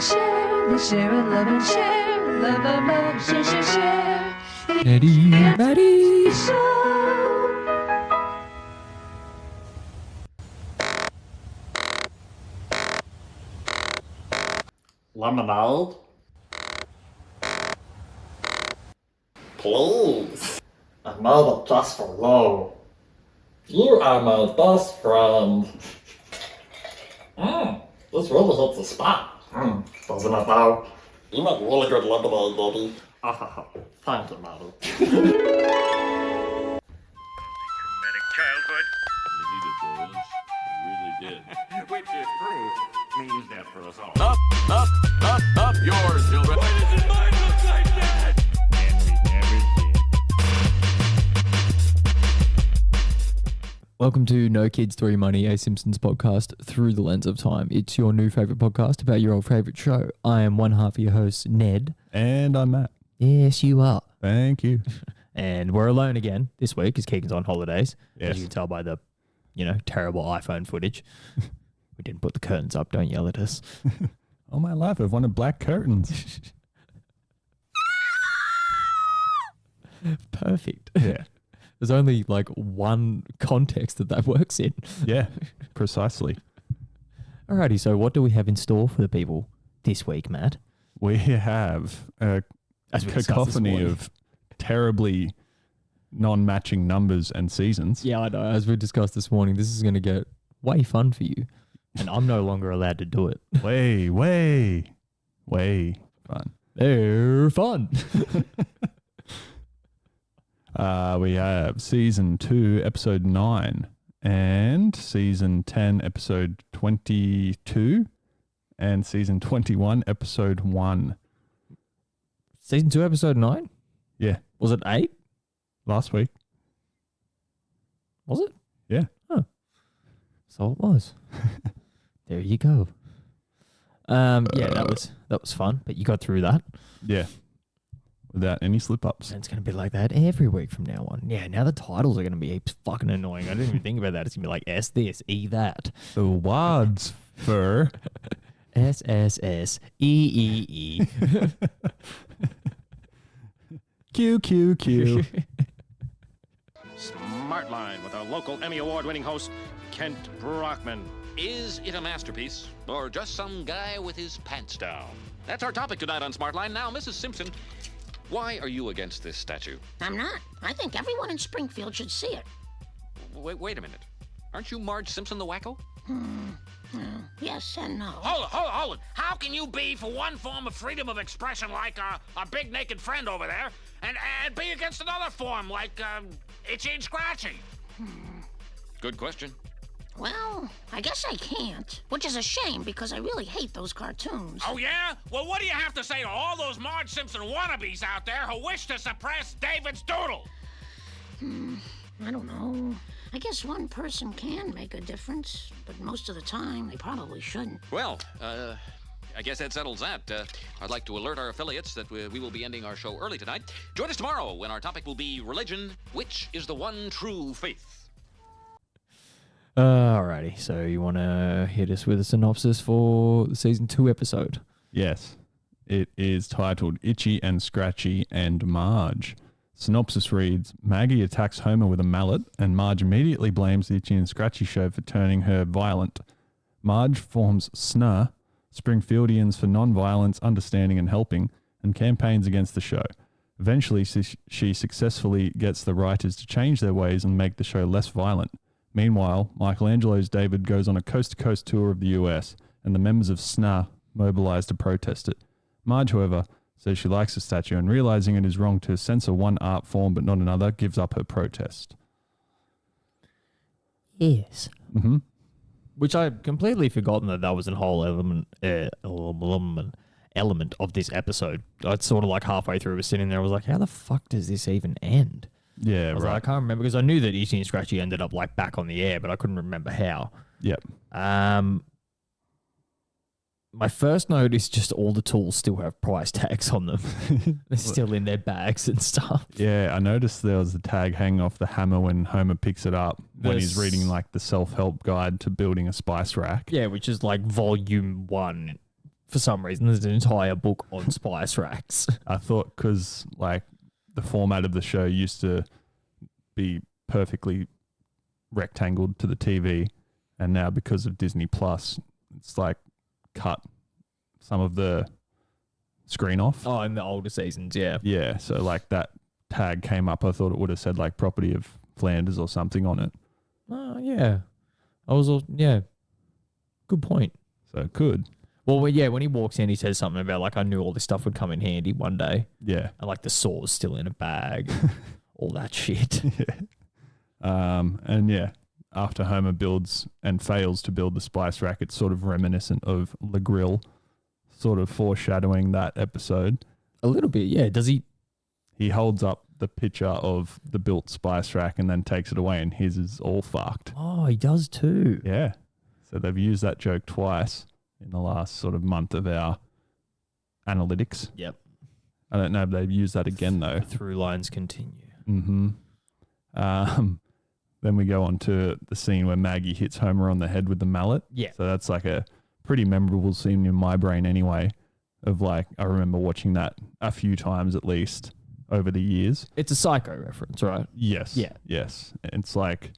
share, they share and love and share, love, love, love, share, share, share. Eddie, Maddie. Lemonade? Please. I made it just for you. You are my best friend. This really hits the spot. Doesn't it though? You make really good lemonade, Daddy. Thank you, Maddie. Traumatic childhood. You needed those. You really did. Which is proof means that for us all. Up yours, children. Why does mine look like that? And we never did. Welcome to No Kids, 3 Money, a Simpsons podcast through the lens of time. It's your new favourite podcast about your old favourite show. I am one half of your host, Ned. And I'm Matt. Yes, you are. Thank you. And we're alone again this week because Keegan's on holidays. Yes. As you can tell by the, terrible iPhone footage. We didn't put the curtains up. Don't yell at us. All my life, I've wanted black curtains. Perfect. Yeah. There's only like one context that works in. Yeah, precisely. Alrighty, so what do we have in store for the people this week, Matt? We have a As we discussed this cacophony morning. of terribly non-matching numbers and seasons. Yeah, I know. As we discussed this morning, this is going to get way fun for you. And I'm no longer allowed to do it. Way fun. They're fun. We have season 2, episode 9, and season 10, episode 22, and season 21, episode 1. Season 2, episode 9? Yeah, Was it 8? last week. Was it? Yeah. Oh. So it was. There you go. Yeah, that was fun, but you got through that. Yeah. Without any slip-ups. And it's going to be like that every week from now on. Yeah, now the titles are going to be heaps fucking annoying. I didn't even think about that. It's going to be like S this, E that. The words for S, S, S, E, E, E. Q, Q, Q. Smartline with our local Emmy Award-winning host, Kent Brockman. Is it a masterpiece or just some guy with his pants down? That's our topic tonight on Smartline. Now, Mrs. Simpson, why are you against this statue? I'm not. I think everyone in Springfield should see it. Wait a minute. Aren't you Marge Simpson the wacko? Yes and no. Hold it. How can you be for one form of freedom of expression like a big naked friend over there and be against another form like itchy and scratchy? Good question. Well, I guess I can't, which is a shame because I really hate those cartoons. Oh, yeah? Well, what do you have to say to all those Marge Simpson wannabes out there who wish to suppress David's doodle? I don't know. I guess one person can make a difference, but most of the time they probably shouldn't. Well, I guess that settles that. I'd like to alert our affiliates that we will be ending our show early tonight. Join us tomorrow when our topic will be religion, which is the one true faith. Alrighty, so you want to hit us with a synopsis for the season 2 episode? Yes. It is titled Itchy and Scratchy and Marge. Synopsis reads, Maggie attacks Homer with a mallet, and Marge immediately blames the Itchy and Scratchy show for turning her violent. Marge forms SNR, Springfieldians for Non-Violence, Understanding and Helping, and campaigns against the show. Eventually, she successfully gets the writers to change their ways and make the show less violent. Meanwhile, Michelangelo's David goes on a coast-to-coast tour of the US, and the members of SNR mobilize to protest it. Marge, however, says she likes the statue and, realizing it is wrong to censor one art form but not another, gives up her protest. Yes. Mm-hmm. Which I'd completely forgotten that was a whole element of this episode. I'd sort of like halfway through was sitting there, I was like, how the fuck does this even end? Yeah, I was like, I can't remember because I knew that Itchy and Scratchy ended up like back on the air, but I couldn't remember how. Yep. My first note is just all the tools still have price tags on them. They're still in their bags and stuff. Yeah, I noticed there was a tag hanging off the hammer when Homer picks it up when he's reading like the self-help guide to building a spice rack. Yeah, which is like volume 1, for some reason, there's an entire book on spice racks. I thought because like the format of the show used to be perfectly rectangled to the TV, and now because of Disney Plus, it's like cut some of the screen off. Oh, in the older seasons, yeah. Yeah, so like that tag came up. I thought it would have said like property of Flanders or something on it. Oh, yeah. Good point. So it could. Well, when he walks in, he says something about like, I knew all this stuff would come in handy one day. Yeah. And like the saw's still in a bag, all that shit. And yeah, after Homer builds and fails to build the spice rack, it's sort of reminiscent of Le Grill, sort of foreshadowing that episode. A little bit, yeah. Does he? He holds up the picture of the built spice rack and then takes it away, and his is all fucked. Oh, he does too. Yeah. So they've used that joke twice in the last sort of month of our analytics. Yep. I don't know if they've used that again though. Through lines continue. Mm-hmm. Then we go on to the scene where Maggie hits Homer on the head with the mallet. Yeah. So that's like a pretty memorable scene in my brain anyway, of like, I remember watching that a few times at least over the years. It's a Psycho reference, right? Yes. Yeah. Yes. It's like,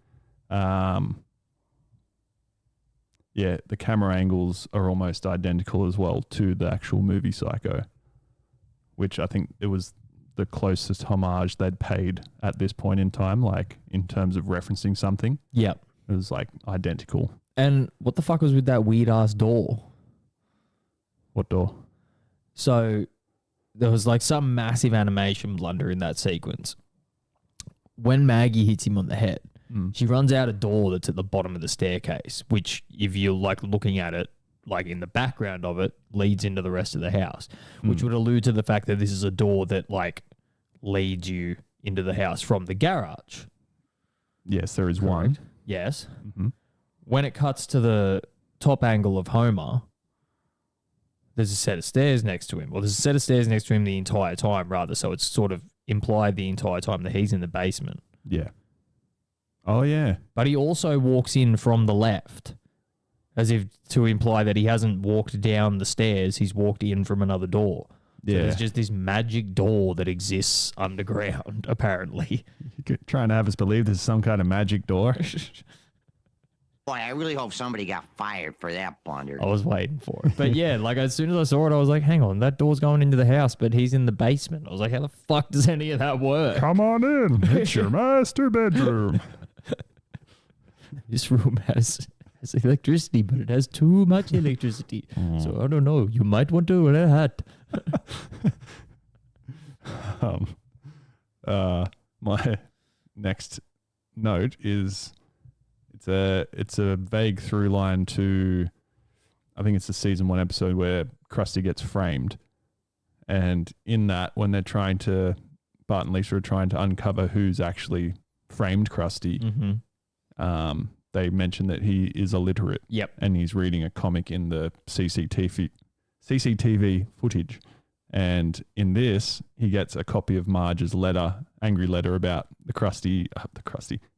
yeah, the camera angles are almost identical as well to the actual movie Psycho, which I think it was the closest homage they'd paid at this point in time, like in terms of referencing something. Yep. It was like identical. And what the fuck was with that weird ass door? What door? So there was like some massive animation blunder in that sequence. When Maggie hits him on the head, she runs out a door that's at the bottom of the staircase, which if you're like looking at it, like in the background of it, leads into the rest of the house, which would allude to the fact that this is a door that like leads you into the house from the garage. Yes, there is one. Yes. Mm-hmm. When it cuts to the top angle of Homer, there's a set of stairs next to him. Well, there's a set of stairs next to him the entire time, rather. So it's sort of implied the entire time that he's in the basement. Yeah. Oh, yeah. But he also walks in from the left, as if to imply that he hasn't walked down the stairs. He's walked in from another door. So Yeah. there's just this magic door that exists underground, apparently. You're trying to have us believe there's some kind of magic door. Boy, I really hope somebody got fired for that blunder. I was waiting for it. But yeah, like as soon as I saw it, I was like, hang on, that door's going into the house, but he's in the basement. I was like, how the fuck does any of that work? Come on in. It's your master bedroom. This room has electricity, but it has too much electricity. So I don't know. You might want to wear a hat. My next note is it's a vague through line to, I think it's the season 1 episode where Krusty gets framed, and in that when Bart and Lisa are trying to uncover who's actually framed Krusty, they mention that he is illiterate. Yep. And he's reading a comic in the CCTV footage. And in this, he gets a copy of Marge's angry letter about the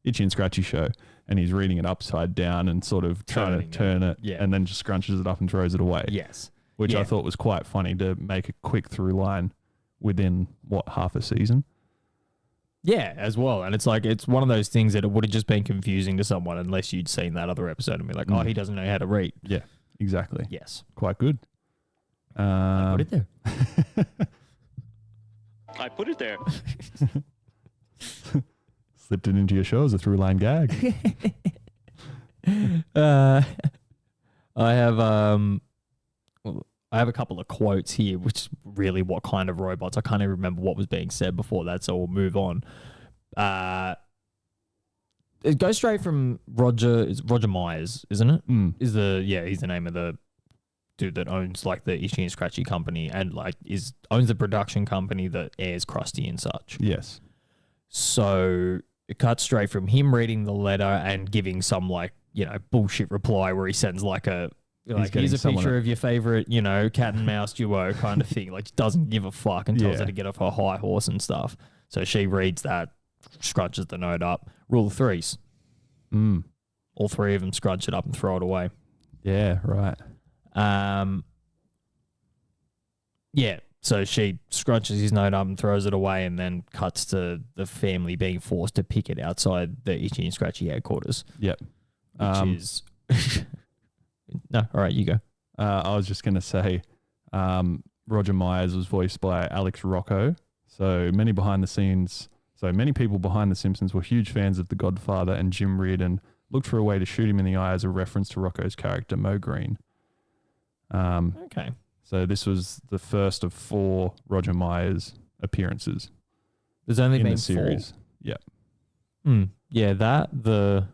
Itchy and Scratchy show. And he's reading it upside down and sort of trying to turn it, and then just scrunches it up and throws it away. Yes. Which I thought was quite funny to make a quick through line within, half a season? Yeah, as well. And it's like, it's one of those things that it would have just been confusing to someone unless you'd seen that other episode and be like, oh, he doesn't know how to read. Yeah, exactly. Yes. Quite good. Put it there. I put it there. Slipped it into your show as a through line gag. I have a couple of quotes here, which is really what kind of robots. I can't even remember what was being said before that, so we'll move on. It goes straight from Roger Myers, isn't it? He's the name of the dude that owns like the Itchy and Scratchy company and like owns the production company that airs Krusty and such. Yes. So it cuts straight from him reading the letter and giving some like, bullshit reply where he sends like here's a picture of your favorite, cat and mouse duo kind of thing. Like, doesn't give a fuck and tells her to get off her high horse and stuff. So she reads that, scrunches the note up. Rule of threes. All three of them scrunch it up and throw it away. Yeah, right. Yeah. So she scrunches his note up and throws it away, and then cuts to the family being forced to pick it outside the Itchy and Scratchy headquarters. Yep. Which is... No, all right, you go. I was just going to say Roger Myers was voiced by Alex Rocco. So many people behind The Simpsons were huge fans of The Godfather, and Jim Reardon looked for a way to shoot him in the eye as a reference to Rocco's character, Mo Green. Okay. So this was the first of 4 Roger Myers appearances. There's only in been the series. 4. Yeah. Yeah, the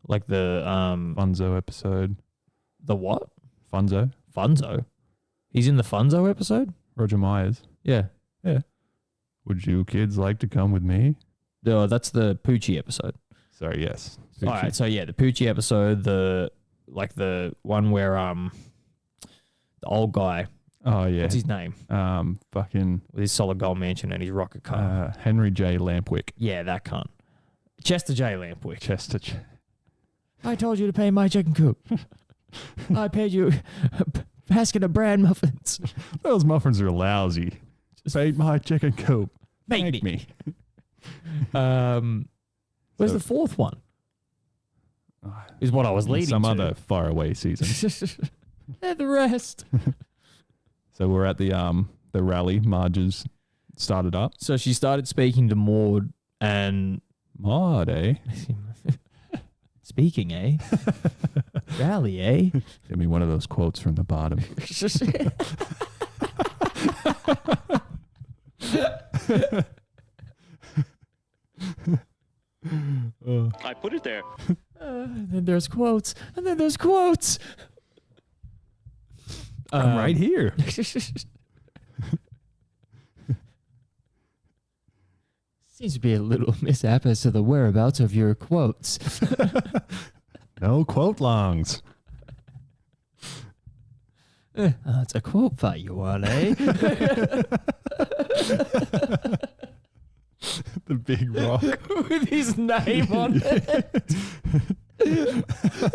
Funzo episode. The what? Funzo. Funzo? He's in the Funzo episode? Roger Myers. Yeah. Yeah. Would you kids like to come with me? No, that's the Poochie episode. Sorry, yes. All right, so yeah, the Poochie episode, the one where the old guy. Oh yeah. What's his name? Fucking with his solid gold mansion and his rocket car. Henry J. Lampwick. Yeah, that cunt. Chester J. Lampwick. Chester. I told you to pay my chicken coop. I paid you a basket of bran muffins. Those muffins are lousy. Just ate my chicken coop. Make me. Where's the 4th one? Is what I was leading some to. other faraway season. And the rest. So we're at the rally. Marge has started up. So she started speaking to Maud and Maud, eh? Speaking, eh? Rally, eh? Give me one of those quotes from the bottom. I put it there. And then there's quotes. And then there's quotes. I'm right here. Seems to be a little mishap as to the whereabouts of your quotes. No quote longs. That's a quote fight you want, eh? The big rock. With his name on it.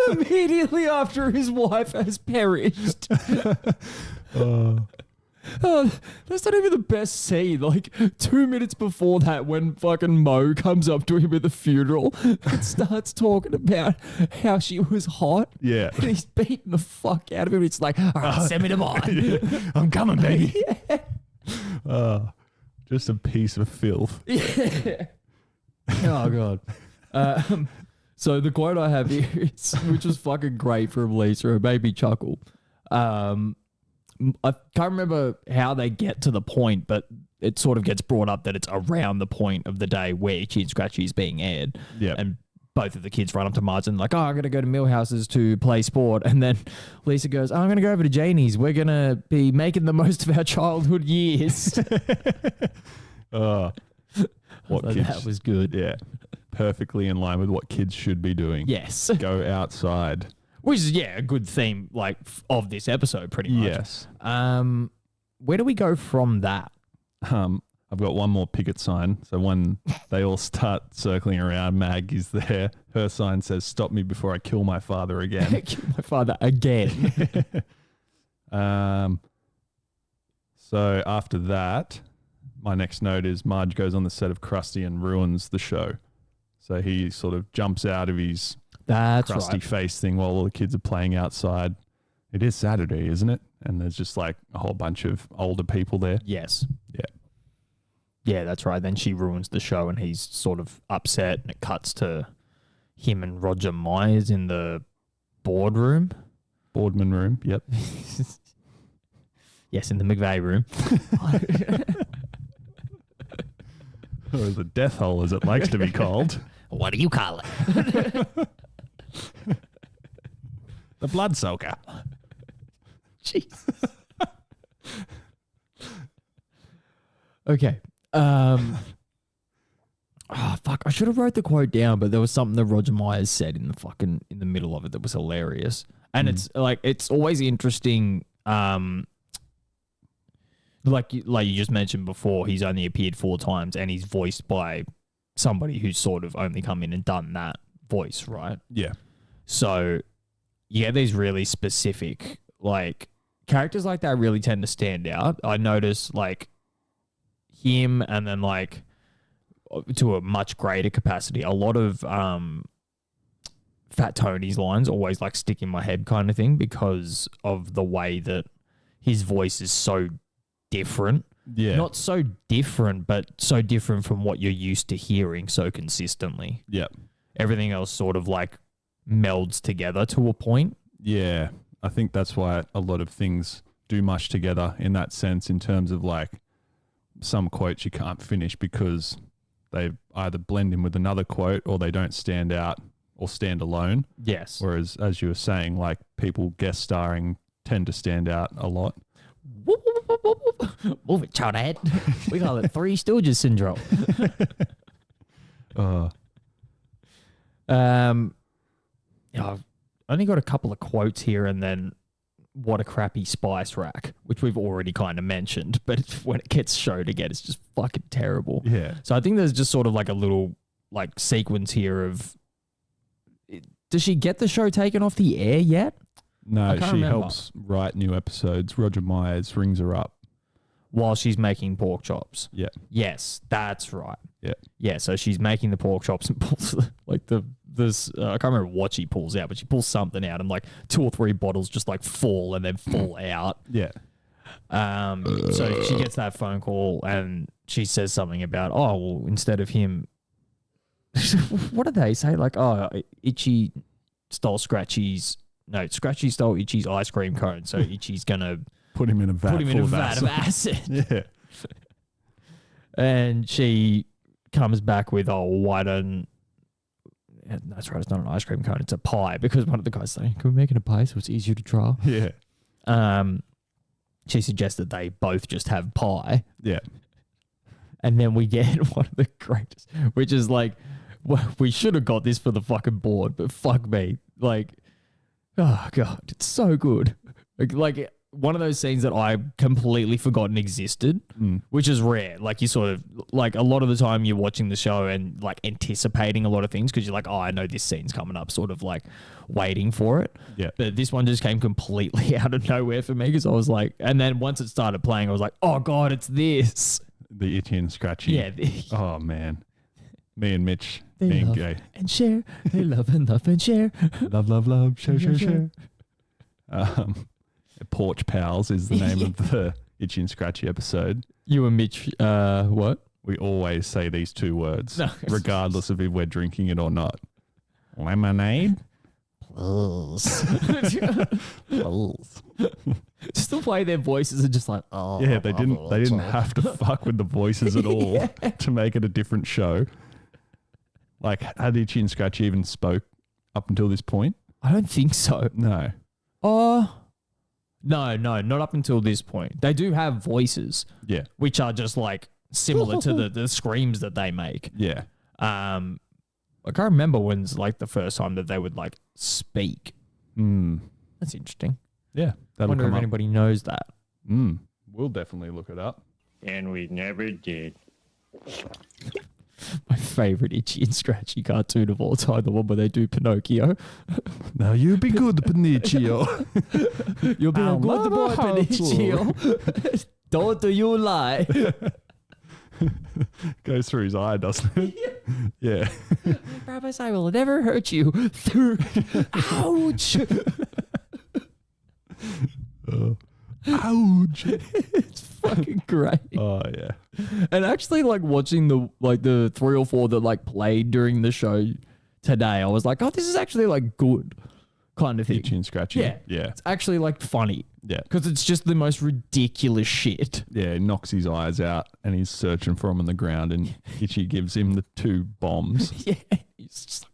Immediately after his wife has perished. That's not even the best scene. Like 2 minutes before that, when fucking Mo comes up to him at the funeral and starts talking about how she was hot. Yeah. And he's beating the fuck out of him. It's like, all right, send me to mine. I'm coming, baby. Yeah. Just a piece of filth. Yeah. Oh, God. So the quote I have here, which was fucking great from Lisa, it made me chuckle. I can't remember how they get to the point, but it sort of gets brought up that it's around the point of the day where Itchy and Scratchy is being aired. Yeah. And both of the kids run up to Marge and like, I'm going to go to Millhouses to play sport. And then Lisa goes, I'm going to go over to Janie's. We're going to be making the most of our childhood years. What kids? That was good. Yeah. Perfectly in line with what kids should be doing. Yes. Go outside. Which is, yeah, a good theme like of this episode pretty much. Yes. Where do we go from that? I've got one more picket sign. So when they all start circling around, Mag is there. Her sign says, "Stop me before I kill my father again." Kill my father again. So after that, my next note is Marge goes on the set of Krusty and ruins the show. So he sort of jumps out of his crusty face thing while all the kids are playing outside. It is Saturday, isn't it? And there's just like a whole bunch of older people there. Yes. Yeah. Yeah, that's right. Then she ruins the show and he's sort of upset and it cuts to him and Roger Myers in the boardroom. Boardman room, yep. Yes, in the McVeigh room. Or the death hole, as it likes to be called. What do you call it? The blood soaker. Jesus. Okay. Oh, fuck. I should have wrote the quote down, but there was something that Roger Myers said in the middle of it that was hilarious. And it's like, it's always interesting. Like you just mentioned before, he's only appeared 4 times and he's voiced by somebody who's sort of only come in and done that voice, right? Yeah. So you get these really specific, like, characters like that really tend to stand out. I notice like him, and then like to a much greater capacity, a lot of Fat Tony's lines always like stick in my head kind of thing because of the way that his voice is so different. Yeah. Not so different, but so different from what you're used to hearing so consistently. Yeah. Everything else sort of like melds together to a point. Yeah. I think that's why a lot of things do much together in that sense, in terms of like some quotes you can't finish because they either blend in with another quote or they don't stand out or stand alone. Yes. Whereas, as you were saying, like people guest starring tend to stand out a lot. Move it, chowderhead. We call it Three Stooges syndrome. Yeah, I've only got a couple of quotes here, and then what a crappy spice rack, which we've already kind of mentioned, but when it gets showed again, it's just fucking terrible. Yeah. So I think there's just sort of like a little like sequence here of, does she get the show taken off the air yet? No, she helps write new episodes. Roger Myers rings her up while she's making pork chops. Yeah. Yes, that's right. Yeah. Yeah, so she's making the pork chops and pulls like this I can't remember what she pulls out, but she pulls something out and like 2 or 3 bottles just like fall and then fall out. Yeah. So she gets that phone call and she says something about, oh, well, instead of him, what did they say? Like, oh, Itchy stole Scratchy's, no, Scratchy stole Itchy's ice cream cone, so Itchy's gonna put him in a vat, of acid. Yeah. And she comes back with, oh, why don't... That's right, it's not an ice cream cone, it's a pie. Because one of the guys saying, can we make it a pie so it's easier to draw? Yeah. She suggested they both just have pie. Yeah. And then we get one of the greatest, which is like, well, we should have got this for the fucking board, but fuck me. Like, oh, God, it's so good. Like one of those scenes that I completely forgotten existed, which is rare. Like you sort of, like a lot of the time you're watching the show and like anticipating a lot of things because you're like, oh, I know this scene's coming up, sort of like waiting for it. Yeah. But this one just came completely out of nowhere for me because I was like, and then once it started playing, I was like, oh God, it's this. The Itchy and Scratchy. Yeah. Oh man. Me and Mitch They being love gay. and share. They love and share. Love, love, love. Share. Porch Pals is the name of the Itchy and Scratchy episode. You and Mitch, what? We always say these 2 words, No. regardless of if we're drinking it or not. Lemonade? Please. Please. Just the way their voices are just like, oh. Yeah, they didn't have to fuck with the voices at all to make it a different show. Like, had Itchy and Scratchy even spoke up until this point? I don't think so. No. No, not up until this point. They do have voices. Yeah. Which are just like similar to the screams that they make. Yeah. I can't remember when's like the first time that they would like speak. That's interesting. Yeah. I wonder if anybody knows that. We'll definitely look it up. And we never did. My favorite Itchy and Scratchy cartoon of all time, the one where they do Pinocchio. Now you be good, Pinocchio. You'll be a good boy, Pinocchio. Don't you lie. Goes through his eye, doesn't it? Yeah. I promise I will never hurt you. Ouch. Ouch. It's fucking great. Oh yeah. And actually like watching the 3 or 4 that like played during the show today, I was like, oh, this is actually like good kind of thing. Itchy and Scratchy. Yeah. Yeah. It's actually like funny. Yeah. Because it's just the most ridiculous shit. Yeah, he knocks his eyes out and he's searching for him on the ground and Itchy gives him the 2 bombs. Yeah. He's just,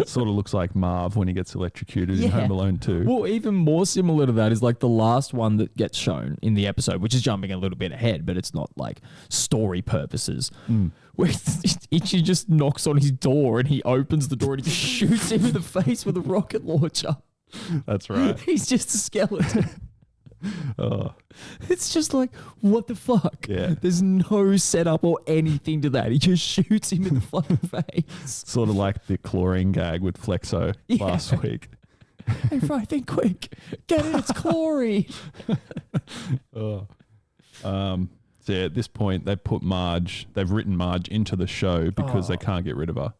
Sort of looks like Marv when he gets electrocuted in Home Alone 2. Well, even more similar to that is like the last one that gets shown in the episode, which is jumping a little bit ahead, but it's not like story purposes. Where Itchy just knocks on his door and he opens the door and he just shoots him in the face with a rocket launcher. That's right. He's just a skeleton. Oh. It's just like, what the fuck? Yeah. There's no setup or anything to that. He just shoots him in the fucking face. Sort of like the chlorine gag with Flexo last week. Hey, Fry, think quick. Get it, it's chlorine. So yeah, at this point, they've written Marge into the show because they can't get rid of her.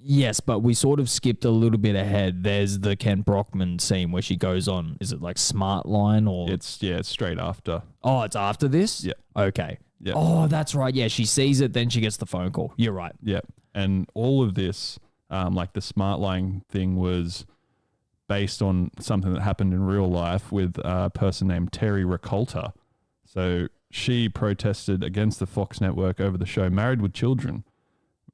Yes, but we sort of skipped a little bit ahead. There's the Ken Brockman scene where she goes on, is it like Smart Line or? It's straight after. Oh, it's after this? Yeah. Okay. Yeah. Oh, that's right. Yeah, she sees it, then she gets the phone call. You're right. Yeah. And all of this, like the Smart Line thing was based on something that happened in real life with a person named Terry Ricolta. So she protested against the Fox network over the show Married with Children.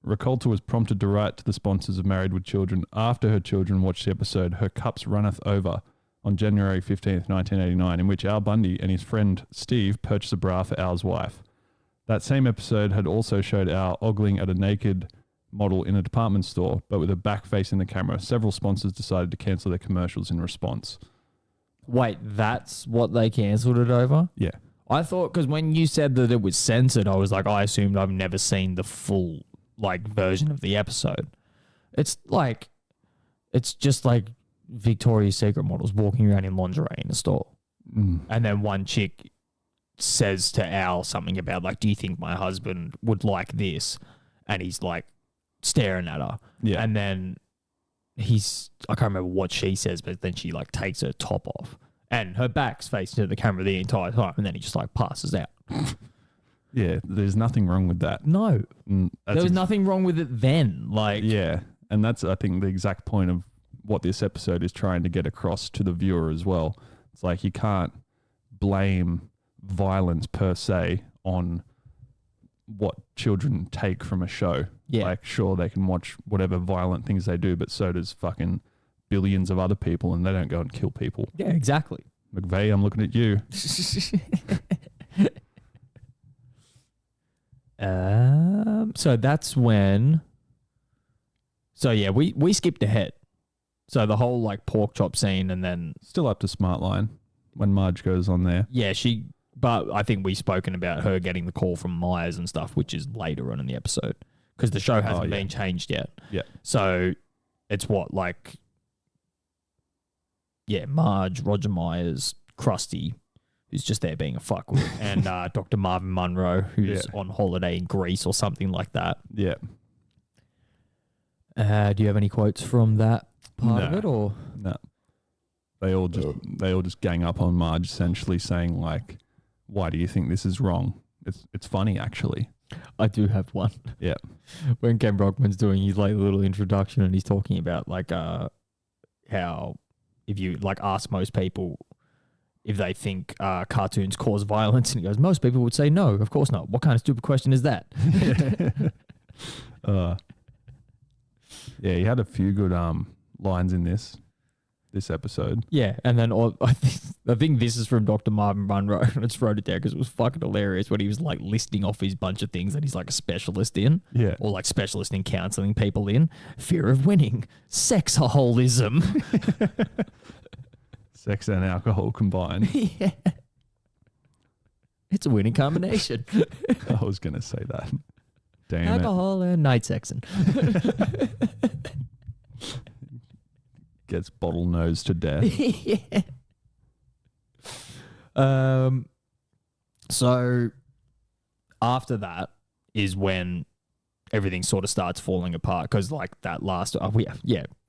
Ricolta was prompted to write to the sponsors of Married with Children after her children watched the episode Her Cups Runneth Over on January 15th, 1989, in which Al Bundy and his friend Steve purchased a bra for Al's wife. That same episode had also showed Al ogling at a naked model in a department store, but with a back facing the camera. Several sponsors decided to cancel their commercials in response. Wait, that's what they cancelled it over? Yeah. I thought, because when you said that it was censored, I was like, I assumed I've never seen the full version of the episode. It's just like Victoria's Secret models walking around in lingerie in a store. And then one chick says to Al something about like, do you think my husband would like this? And he's like staring at her. Yeah. And then I can't remember what she says, but then she like takes her top off and her back's facing to the camera the entire time. And then he just like passes out. Yeah, there's nothing wrong with that. No, there was nothing wrong with it then. Yeah, and that's, I think, the exact point of what this episode is trying to get across to the viewer as well. It's like you can't blame violence per se on what children take from a show. Yeah. Like, sure, they can watch whatever violent things they do, but so does fucking billions of other people, and they don't go and kill people. Yeah, exactly. McVeigh, I'm looking at you. So that's when. So yeah, we skipped ahead. So the whole like pork chop scene, and then Still up to Smart Line when Marge goes on there. yeah, but I think we've spoken about her getting the call from Myers and stuff, which is later on in the episode because the show hasn't been changed yet. Yeah. So it's Marge, Roger Myers, Krusty, who's just there being a fuckwit, and Dr. Marvin Monroe, who's on holiday in Greece or something like that. Yeah. Do you have any quotes from that part of it, or no? They all just gang up on Marge, essentially saying like, "Why do you think this is wrong?" It's funny actually. I do have one. Yeah. When Ken Brockman's doing his like little introduction and he's talking about like how if you like ask most people if they think cartoons cause violence, and he goes, most people would say no, of course not. What kind of stupid question is that? Yeah, he had a few good lines in this episode. Yeah, and then I think this is from Dr. Marvin Monroe, and it's wrote it down because it was fucking hilarious when he was like listing off his bunch of things that he's like a specialist in, or like specialist in counseling people in. Fear of winning, sexaholism, sex and alcohol combined. Yeah, it's a winning combination. I was gonna say that. Damn alcohol and night sexing. Gets bottlenose to death. Yeah. So after that is when everything sort of starts falling apart because like that last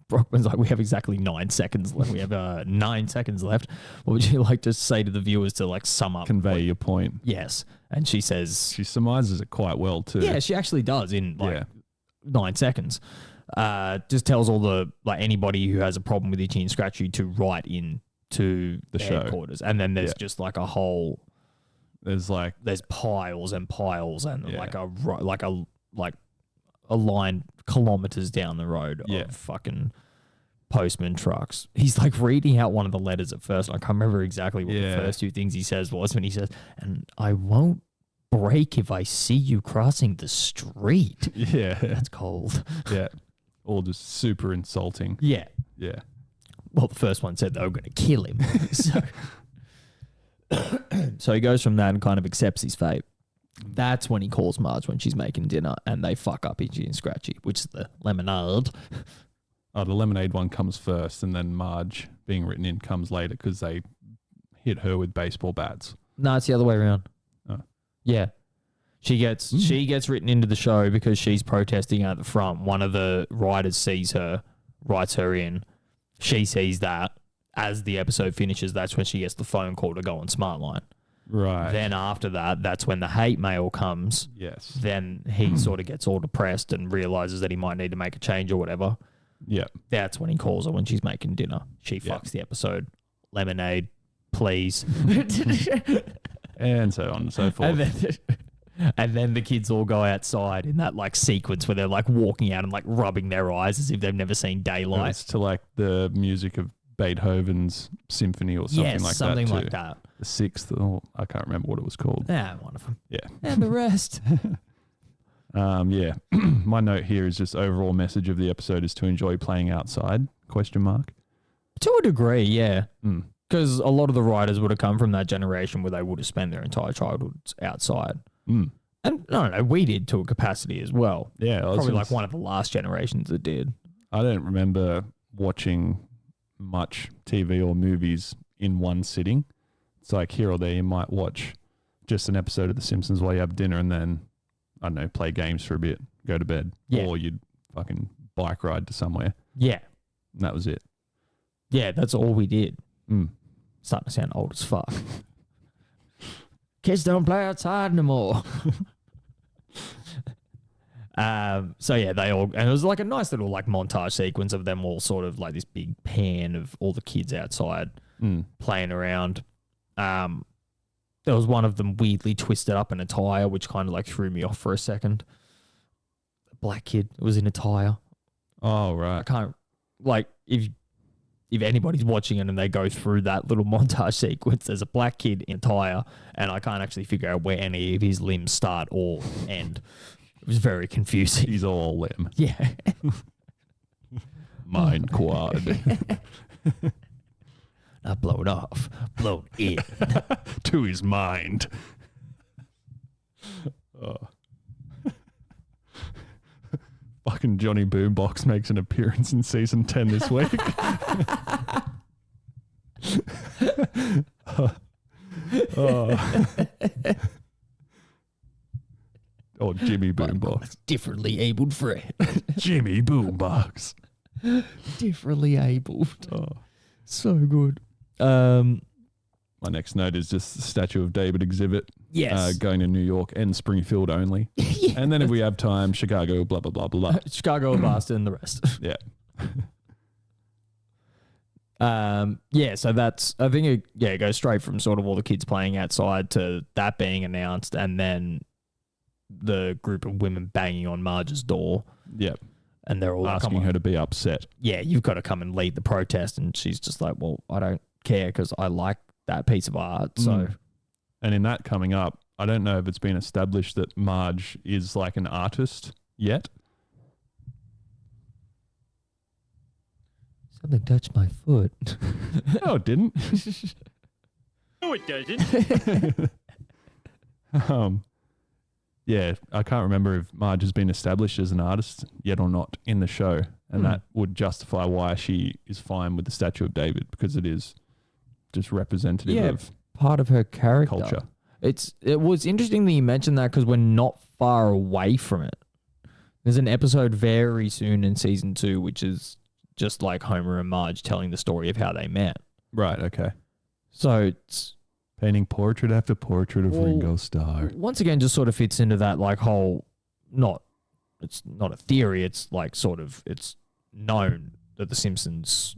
Brockman's like, we have exactly 9 seconds left. We have 9 seconds left. What would you like to say to the viewers to like sum up? Convey your point. Yes. And she says... She surmises it quite well too. Yeah, she actually does in like 9 seconds. Just tells all the like anybody who has a problem with Itchy and Scratchy to write in to the headquarters. And then there's just like a whole... There's piles and piles and like a line kilometers down the road of fucking postman trucks. He's like reading out one of the letters at first. I can't remember exactly what the first 2 things he says was when he says, and I won't break if I see you crossing the street. Yeah. That's cold. Yeah. All just super insulting. Yeah. Yeah. Well, the first one said they were going to kill him. So he goes from that and kind of accepts his fate. That's when he calls Marge when she's making dinner and they fuck up Itchy and Scratchy, which is the lemonade. Oh, the lemonade one comes first, and then Marge being written in comes later because they hit her with baseball bats. No, it's the other way around. Oh. Yeah. She gets written into the show because she's protesting at the front. One of the writers sees her, writes her in. She sees that. As the episode finishes, that's when she gets the phone call to go on Smartline. Right. Then after that, that's when the hate mail comes. Yes. Then he sort of gets all depressed and realizes that he might need to make a change or whatever. Yeah. That's when he calls her when she's making dinner. She fucks the episode. Lemonade, please. And so on and so forth. And then the kids all go outside in that like sequence where they're like walking out and like rubbing their eyes as if they've never seen daylight. It's to like the music of Beethoven's symphony or something like that. Something like that. The sixth, or I can't remember what it was called. Yeah, one of them. Yeah. And the rest. Yeah. My note here is just overall message of the episode is to enjoy playing outside, ? To a degree, yeah. Because a lot of the writers would have come from that generation where they would have spent their entire childhoods outside. And no, we did to a capacity as well. Yeah. Probably like one of the last generations that did. I don't remember watching much TV or movies in one sitting. It's like here or there you might watch just an episode of The Simpsons while you have dinner and then, I don't know, play games for a bit, go to bed. Yeah. Or you'd fucking bike ride to somewhere. Yeah. And that was it. Yeah, that's all we did. Starting to sound old as fuck. Kids don't play outside no more. So yeah, they all, and it was like a nice little like montage sequence of them all sort of like this big pan of all the kids outside playing around. There was one of them weirdly twisted up in a tire, which kind of like threw me off for a second. A black kid was in a tire. Oh, right. I can't, like, if anybody's watching it and they go through that little montage sequence, there's a black kid in a tire, and I can't actually figure out where any of his limbs start or end. It was very confusing. He's all limb. Yeah. Mind quad. Not blown off, blown in. To his mind. Oh. Fucking Johnny Boombox makes an appearance in season 10 this week. Oh, Jimmy Boombox. Differently abled friend. Jimmy Boombox. Differently abled. Oh. So good. My next note is just the Statue of David exhibit. Yes. Going to New York and Springfield only. Yeah. And then if we have time, Chicago, blah, blah, blah, blah. Chicago, Boston, and the rest. Yeah. Yeah, so that's, I think it goes straight from sort of all the kids playing outside to that being announced, and then the group of women banging on Marge's door. Yep. And they're all asking her to be upset. Yeah, you've got to come and lead the protest. And she's just like, well, I don't care because I like that piece of art. So, and in that coming up, I don't know if it's been established that Marge is like an artist yet. Something touched my foot. No, it didn't. No, it doesn't. Yeah, I can't remember if Marge has been established as an artist yet or not in the show. And that would justify why she is fine with the Statue of David, because it is just representative of part of her character. Culture. It was interesting that you mentioned that because we're not far away from it. There's an episode very soon in season 2, which is just like Homer and Marge telling the story of how they met. Right, okay. So it's painting portrait after portrait of Ringo Starr. Once again, just sort of fits into that like whole, it's not a theory, it's like sort of, it's known that the Simpsons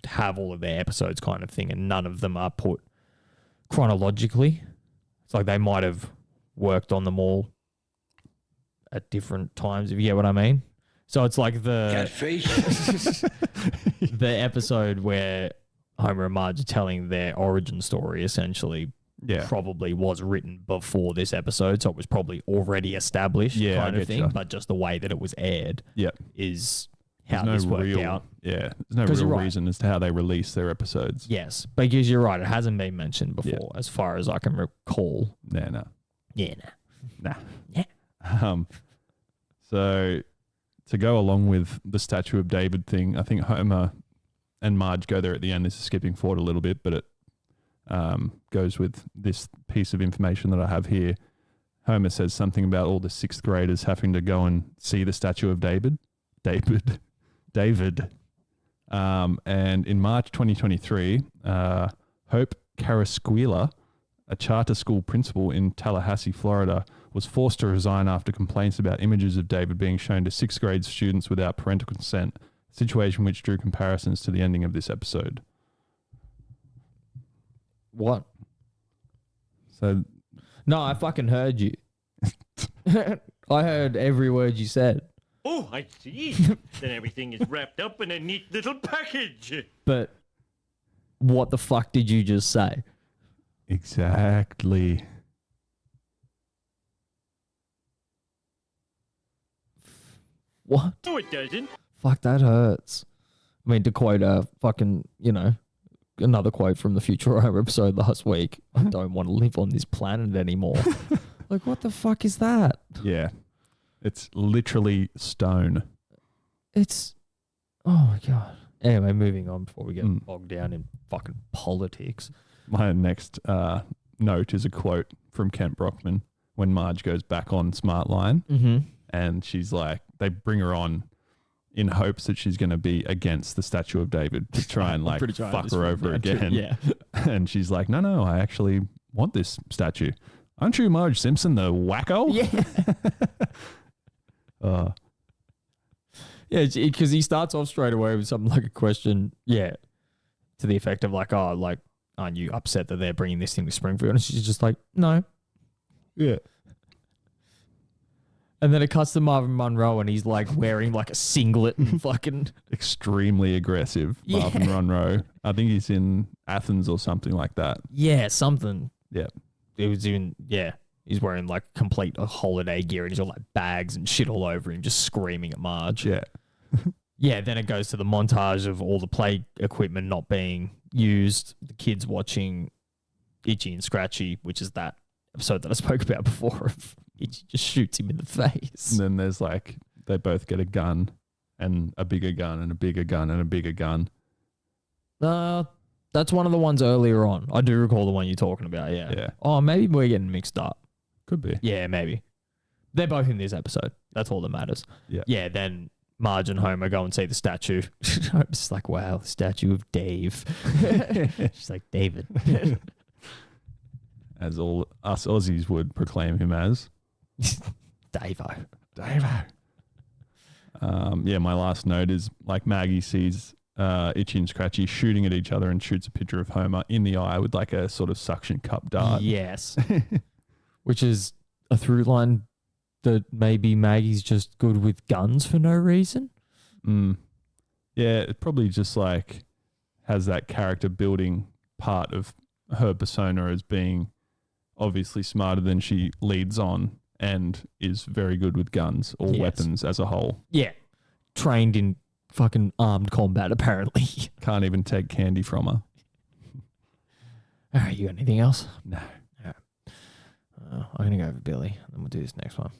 have all of their episodes kind of thing, and none of them are put chronologically. It's like they might have worked on them all at different times, if you get what I mean. So it's like the episode where Homer and Marge are telling their origin story essentially probably was written before this episode, so it was probably already established kind of thing, but just the way that it was aired is how this worked out. Yeah, there's no real reason as to how they release their episodes. Yes, because you're right, it hasn't been mentioned before as far as I can recall. Nah. Yeah, Nah. So to go along with the Statue of David thing, I think Homer and Marge go there at the end. This is skipping forward a little bit, but it goes with this piece of information that I have here. Homer says something about all the 6th graders having to go and see the Statue of David. And in March 2023, Hope Carasquilla, a charter school principal in Tallahassee, Florida, was forced to resign after complaints about images of David being shown to 6th grade students without parental consent, a situation which drew comparisons to the ending of this episode. What? So, no, I fucking heard you. I heard every word you said. Oh, I see. Then everything is wrapped up in a neat little package. But what the fuck did you just say? exactly. What? No, it doesn't. Fuck, that hurts. I mean, to quote a fucking, another quote from the Futurama episode last week, I don't want to live on this planet anymore. Like, what the fuck is that? Yeah. It's literally stone. It's, oh my God. Anyway, moving on before we get bogged down in fucking politics. My next note is a quote from Kent Brockman when Marge goes back on Smartline. Mm-hmm. And she's like, they bring her on in hopes that she's going to be against the Statue of David to try and like fuck her over again. Yeah. And she's like, no, I actually want this statue. Aren't you Marge Simpson, the wacko? Yeah. Yeah, because he starts off straight away with something like a question, to the effect of like, oh, like, aren't you upset that they're bringing this thing to Springfield? And she's just like, no. Yeah. And then it cuts to Marvin Monroe and he's like wearing like a singlet and fucking... Extremely aggressive, Marvin Monroe. I think he's in Athens or something like that. Yeah, something. Yeah. It was even, he's wearing like complete holiday gear and he's got like bags and shit all over him, just screaming at Marge. Yeah. Yeah, then it goes to the montage of all the play equipment not being used, the kids watching Itchy and Scratchy, which is that episode that I spoke about before of Itchy just shoots him in the face. And then there's like, they both get a gun and a bigger gun and a bigger gun and a bigger gun. That's one of the ones earlier on. I do recall the one you're talking about, yeah. Oh, maybe we're getting mixed up. Could be. Yeah, maybe. They're both in this episode. That's all that matters. Yeah. Yeah, then Marge and Homer go and see the statue. I'm just like, wow, the statue of Dave. She's like, David. As all us Aussies would proclaim him as. Davo. My last note is like Maggie sees Itchy and Scratchy shooting at each other and shoots a picture of Homer in the eye with like a sort of suction cup dart. Yes. Which is a through line that maybe Maggie's just good with guns for no reason. Yeah, it probably just like has that character building part of her persona as being obviously smarter than she leads on and is very good with guns or weapons as a whole. Yeah. Trained in fucking armed combat, apparently. Can't even take candy from her. All right, you got anything else? No. All right. I'm going to go over Billy, and then we'll do this next one.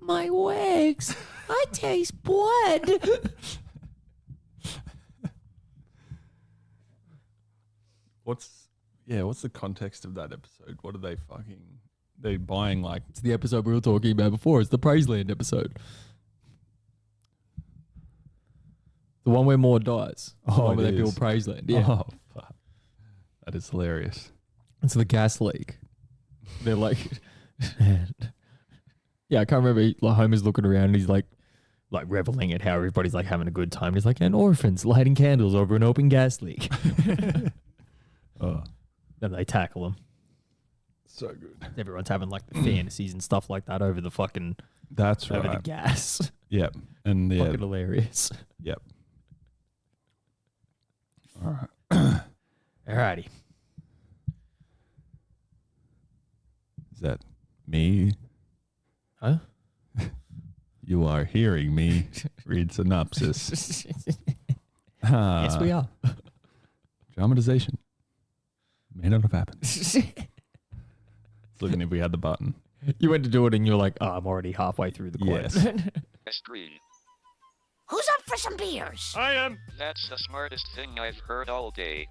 My legs, I taste blood. What's the context of that episode? What are they they buying like... It's the episode we were talking about before. It's the Praiseland episode. The one where Maud dies. The one where they build Praiseland. Yeah. Oh, fuck. That is hilarious. It's the gas leak. They're like... Yeah, I can't remember. Like, Homer's looking around and he's like reveling at how everybody's like having a good time. And he's like, and orphans lighting candles over an open gas leak. Then they tackle him. So good. Everyone's having like the fantasies and stuff like that over the fucking... That's over right. the gas. Yep. And fucking hilarious. Yep. All right. Alrighty. Is that me? Huh? You are hearing me read synopsis. Yes, we are. Dramatization may not have happened. It's looking if we had the button. You went to do it and you're like, oh, I'm already halfway through the quote. Yes. S3. Who's up for some beers? I am. That's the smartest thing I've heard all day.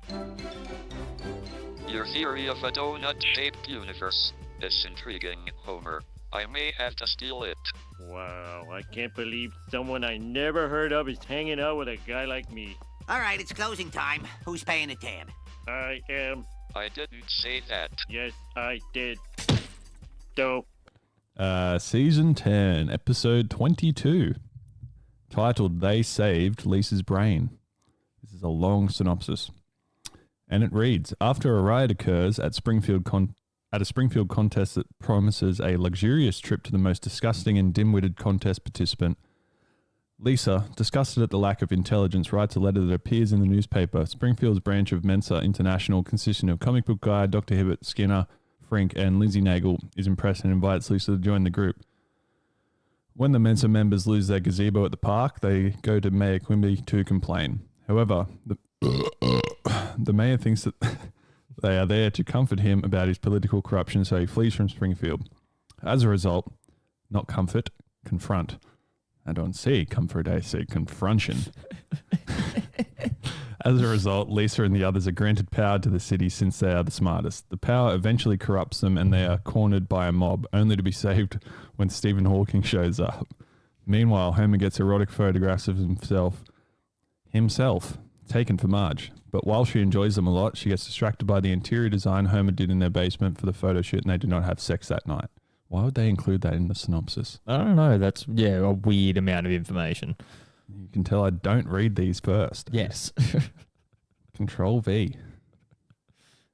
Your theory of a donut-shaped universe is intriguing, Homer. I may have to steal it. Wow, I can't believe someone I never heard of is hanging out with a guy like me. All right, it's closing time. Who's paying the tab? I am. I didn't say that. Yes, I did. Dope. Season 10, episode 22, titled They Saved Lisa's Brain. This is a long synopsis. And it reads, after a riot occurs at a Springfield contest that promises a luxurious trip to the most disgusting and dim-witted contest participant, Lisa, disgusted at the lack of intelligence, writes a letter that appears in the newspaper. Springfield's branch of Mensa International, consisting of comic book guy Dr. Hibbert, Skinner, Frink, and Lindsay Nagel, is impressed and invites Lisa to join the group. When the Mensa members lose their gazebo at the park, they go to Mayor Quimby to complain. However, the mayor thinks that they are there to comfort him about his political corruption, so he flees from Springfield. As a result, not comfort, confront. I don't say comfort, I say confrontation. As a result, Lisa and the others are granted power to the city since they are the smartest. The power eventually corrupts them and they are cornered by a mob, only to be saved when Stephen Hawking shows up. Meanwhile, Homer gets erotic photographs of himself taken for Marge. But while she enjoys them a lot, she gets distracted by the interior design Homer did in their basement for the photo shoot and they do not have sex that night. Why would they include that in the synopsis? I don't know. That's, a weird amount of information. You can tell I don't read these first. Yes. Control V.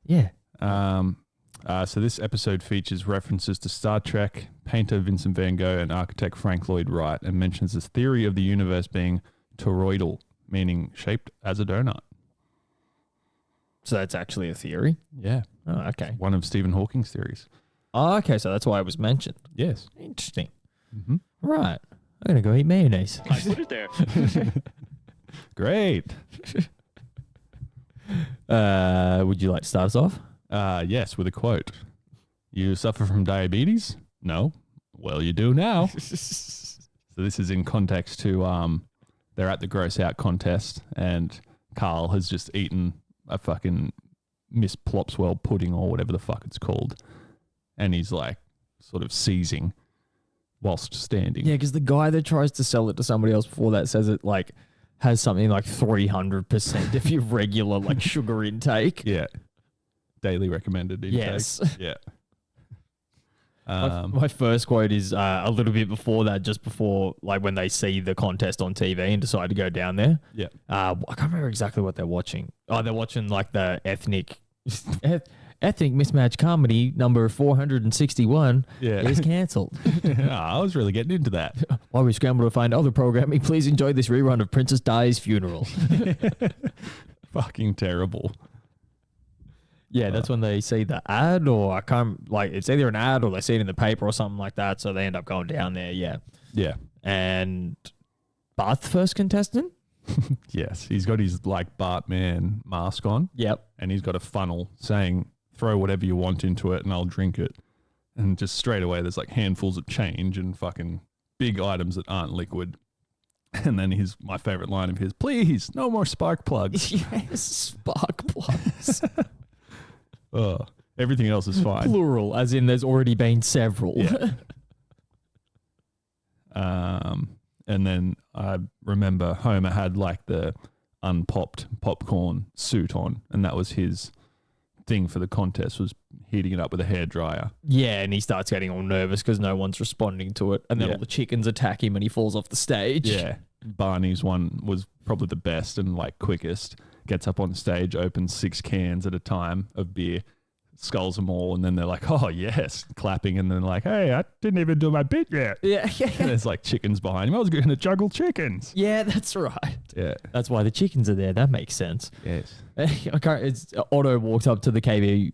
Yeah. So this episode features references to Star Trek, painter Vincent van Gogh, and architect Frank Lloyd Wright, and mentions this theory of the universe being toroidal, meaning shaped as a donut. So that's actually a theory? Yeah. Oh, okay. One of Stephen Hawking's theories. Oh, okay. So that's why it was mentioned. Yes. Interesting. Mm-hmm. Right. I'm going to go eat mayonnaise. I put it there. Great. Would you like to start us off? Yes, with a quote. You suffer from diabetes? No. Well, you do now. So this is in context to they're at the gross out contest and Carl has just eaten a fucking Miss Plopswell pudding or whatever the fuck it's called. And he's like sort of seizing whilst standing. Yeah, because the guy that tries to sell it to somebody else before that says it like has something like 300% of your regular like sugar intake. Yeah. Daily recommended intake. Yes. Yeah. My first quote is a little bit before that, just before like when they see the contest on TV and decide to go down there. Yeah. I can't remember exactly what they're watching. Oh, they're watching like the ethnic mismatch comedy number 461 is cancelled. I was really getting into that. While we scramble to find other programming, please enjoy this rerun of Princess Di's funeral. Fucking terrible. Yeah, that's when they see the ad, or I can't, like, it's either an ad or they see it in the paper or something like that, so they end up going down there, yeah. Yeah. And Bart's the first contestant? Yes. He's got his, like, Bartman mask on. Yep. And he's got a funnel saying, throw whatever you want into it and I'll drink it. And just straight away, there's, like, handfuls of change and fucking big items that aren't liquid. And then my favorite line of his, please, no more spark plugs. Yes, spark plugs. Everything else is fine. Plural, as in there's already been several. Yeah. And then I remember Homer had like the unpopped popcorn suit on, and that was his thing for the contest, was heating it up with a hairdryer. Yeah, and he starts getting all nervous because no one's responding to it, and then all the chickens attack him and he falls off the stage. Yeah. Barney's one was probably the best and like quickest. Gets up on stage, opens 6 cans at a time of beer, skulls them all, and then they're like, oh, yes, clapping, and then like, hey, I didn't even do my bit yet. Yeah. And there's like chickens behind him. I was going to juggle chickens. Yeah, that's right. Yeah. That's why the chickens are there. That makes sense. Yes. Otto walks up to the KBBL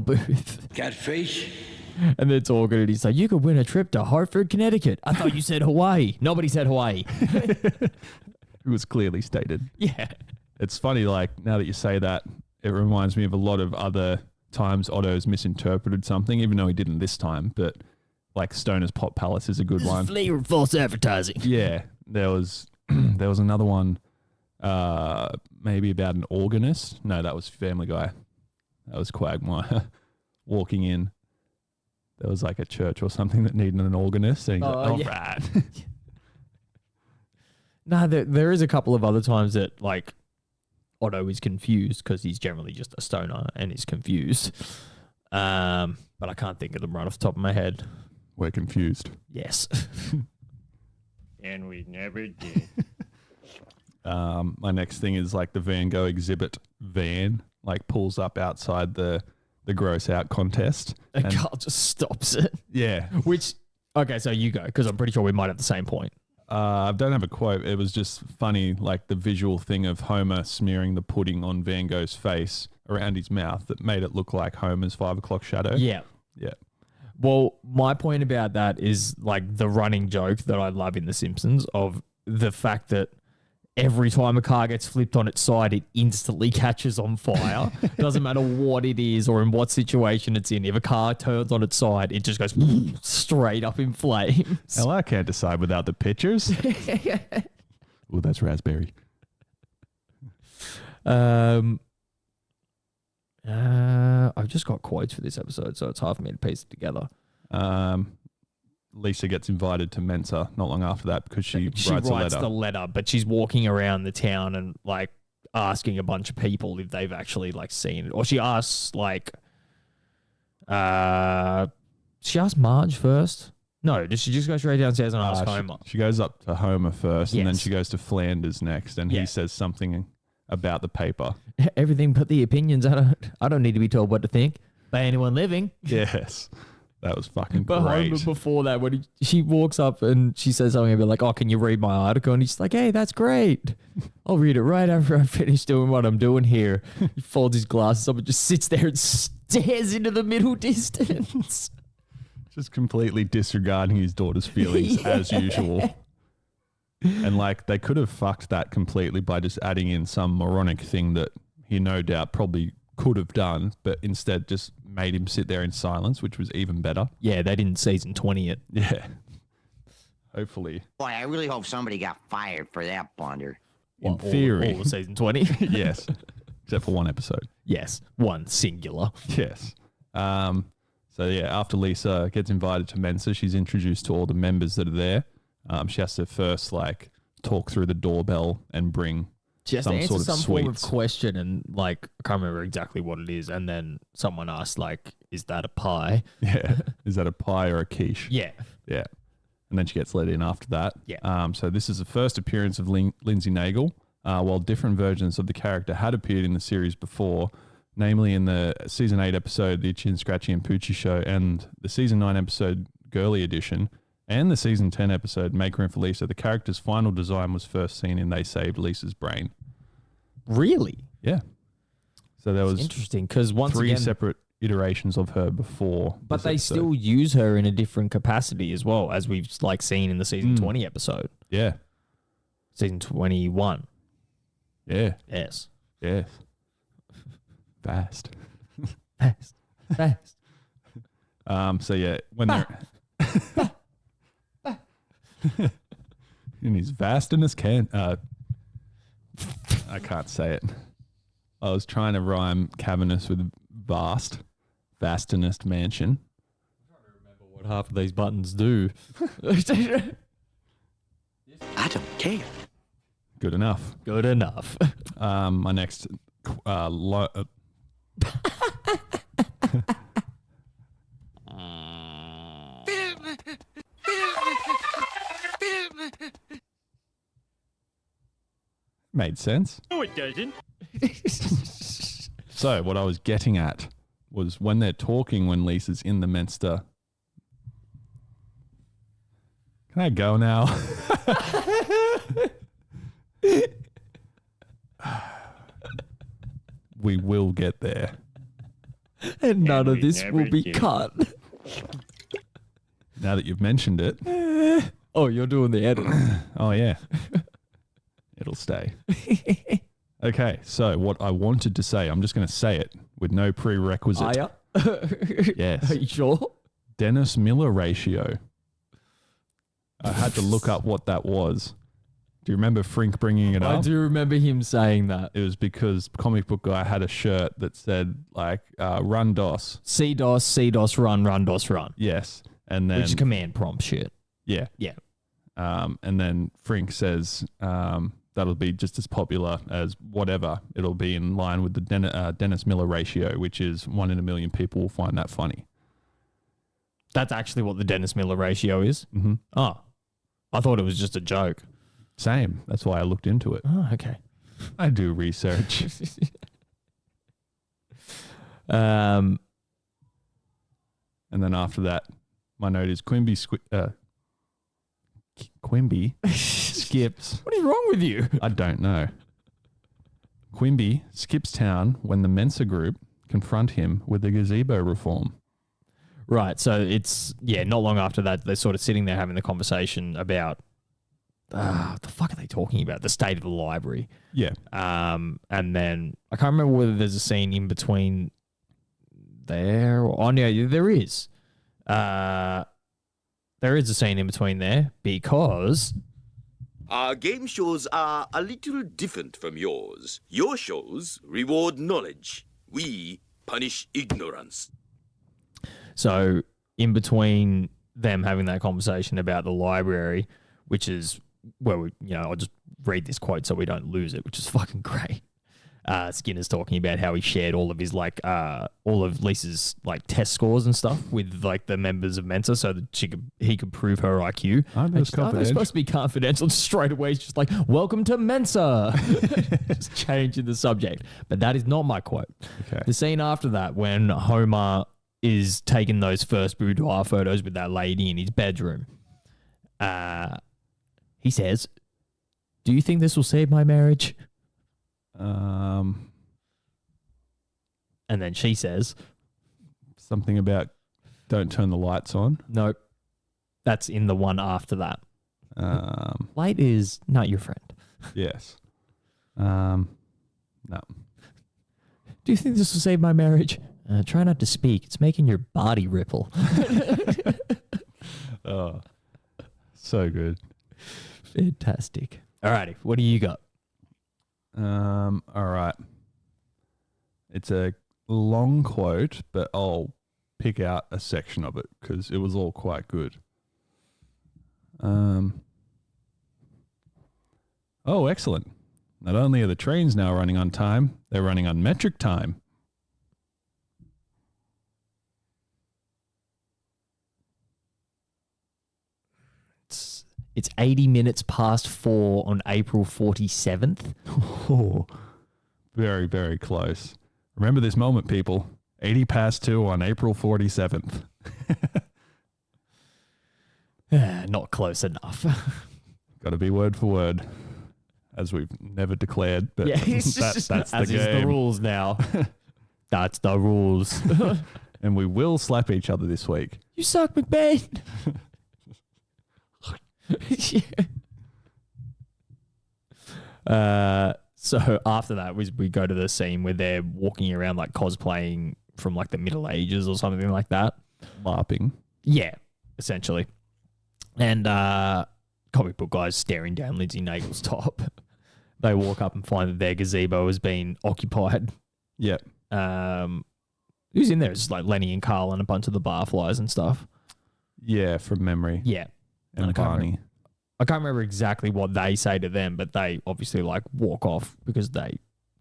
booth. Catfish? And they're talking, and he's like, "You could win a trip to Hartford, Connecticut." I thought you said Hawaii. Nobody said Hawaii. It was clearly stated. Yeah. It's funny, like, now that you say that, it reminds me of a lot of other times Otto's misinterpreted something, even though he didn't this time. But, like, Stoner's Pop Palace is a good one. Flavor of false advertising. Yeah. There was another one, maybe about an organist. No, that was Family Guy. That was Quagmire. Walking in, there was like a church or something that needed an organist. And he's like, all right. No, there is a couple of other times that, like, Otto is confused because he's generally just a stoner and is confused. But I can't think of them right off the top of my head. We're confused. Yes. And we never did. My next thing is like the Van Gogh exhibit van, like pulls up outside the gross out contest. And Carl just stops it. Yeah. Which, okay, so you go, because I'm pretty sure we might have the same point. I don't have a quote. It was just funny, like the visual thing of Homer smearing the pudding on Van Gogh's face around his mouth that made it look like Homer's 5 o'clock shadow. Yeah. Yeah. Well, my point about that is like the running joke that I love in The Simpsons of the fact that every time a car gets flipped on its side, it instantly catches on fire. Doesn't matter what it is or in what situation it's in. If a car turns on its side, it just goes straight up in flames. Well, I can't decide without the pictures. Oh, that's raspberry. I've just got quotes for this episode, so it's hard for me to piece it together. Lisa gets invited to Mensa not long after that because she writes a letter. The letter, but she's walking around the town and like asking a bunch of people if they've actually like seen it. Or she asks like, she asked Marge first. No, does she just go straight downstairs and ask Homer? She goes up to Homer first, and then Yes. she goes to Flanders next, and he says something about the paper. Everything but the opinions. I don't need to be told what to think by anyone living. Yes. That was fucking But great. Homer, before that, when she walks up and she says something about like, "Oh, can you read my article?" And he's like, "Hey, that's great. I'll read it right after I finish doing what I'm doing here." He folds his glasses up and just sits there and stares into the middle distance. Just completely disregarding his daughter's feelings as usual. And like they could have fucked that completely by just adding in some moronic thing that he no doubt probably could have done, but instead just made him sit there in silence, which was even better. Yeah, they didn't season 20 it. Yeah. Hopefully. Boy, I really hope somebody got fired for that blunder. In theory. All of season 20. Yes. Except for one episode. Yes. One singular. Yes. So yeah, after Lisa gets invited to Mensa, she's introduced to all the members that are there. She has to first like talk through the doorbell and bring She has some to answer sort of some form of sweets. question and like, I can't remember exactly what it is. And then someone asked like, "Is that a pie?" Yeah. Is that a pie or a quiche? Yeah. Yeah. And then she gets let in after that. Yeah. So this is the first appearance of Lindsay Nagel, while different versions of the character had appeared in the series before, namely in the season 8 episode, The Itchy and Scratchy and Poochie Show, and the season 9 episode, Girly Edition, and the season 10 episode, Make Room for Lisa. The character's final design was first seen in They Saved Lisa's Brain. Really? Yeah. So there was interesting because once three again, separate iterations of her before. but this they episode. still use her in a different capacity as well, as we've like seen in the season 20 episode. Yeah. Season 21. Yeah. Yes. Yes. Fast. Fast. Fast. So yeah, when they're in his vastinous I can't say it. I was trying to rhyme cavernous with vast, vastinous mansion. What half of these buttons do. I don't care. Good enough. Good enough. My next made sense. No, it doesn't. So what I was getting at was when they're talking when Lisa's in the Menster. Can I go now? We will get there. And none of we this will never be did. cut. Now that you've mentioned it. Oh, you're doing the edit. Oh, yeah. It'll stay. Okay, so what I wanted to say, I'm just going to say it with no prerequisite. Are ya? Yes. Are you sure? Dennis Miller ratio. I had to look up what that was. Do you remember Frink bringing it up? I do remember him saying that. It was because Comic Book Guy had a shirt that said, like, run DOS. C-DOS, run DOS, run. Yes. And then, which is command prompt shit. Yeah. Yeah. And then Frink says that'll be just as popular as whatever. It'll be in line with the Dennis Miller ratio, which is 1 in a million people will find that funny. That's actually what the Dennis Miller ratio is? Mm-hmm. Oh. I thought it was just a joke. Same. That's why I looked into it. Oh, okay. I do research. And then after that, my note is Quimby skips. What is wrong with you? I don't know. Quimby skips town when the Mensa group confront him with the gazebo reform. Right. So it's, not long after that, they're sort of sitting there having the conversation about, what the fuck are they talking about? The state of the library. Yeah. And then I can't remember whether there's a scene in between there. Oh, no, there is. There is a scene in between there because our game shows are a little different from yours. Your shows reward knowledge. We punish ignorance. So in between them having that conversation about the library, which is where I'll just read this quote so we don't lose it, which is fucking great. Skinner's talking about how he shared all of his all of Lisa's test scores and stuff with the members of Mensa so that he could prove her IQ. They're supposed to be confidential. Straight away, he's just like, "Welcome to Mensa," just changing the subject. But that is not my quote. Okay. The scene after that, when Homer is taking those first boudoir photos with that lady in his bedroom, he says, "Do you think this will save my marriage?" And then she says something about don't turn the lights on. Nope. That's in the one after that. Light is not your friend. Yes. No. Do you think this will save my marriage? Try not to speak. It's making your body ripple. Oh, so good. Fantastic. Alrighty. What do you got? All right. It's a long quote, but I'll pick out a section of it because it was all quite good. Oh, excellent. Not only are the trains now running on time, they're running on metric time. It's 80 minutes past 4 on April 47th. Oh, very, very close. Remember this moment, people. 80 past 2 on April 47th. Not close enough. Got to be word for word, as we've never declared. But that's the as game. is the rules now. That's the rules. And we will slap each other this week. You suck, McBain. So after that, we go to the scene where they're walking around cosplaying from the Middle Ages or something like that. LARPing. Yeah, essentially. And Comic Book Guy's staring down Lindsay Nagel's top. They walk up and find that their gazebo has been occupied. Yep. Who's in there? It's just Lenny and Carl and a bunch of the barflies and stuff. Yeah, from memory. Yeah. And Barney. I can't remember exactly what they say to them, but they obviously walk off because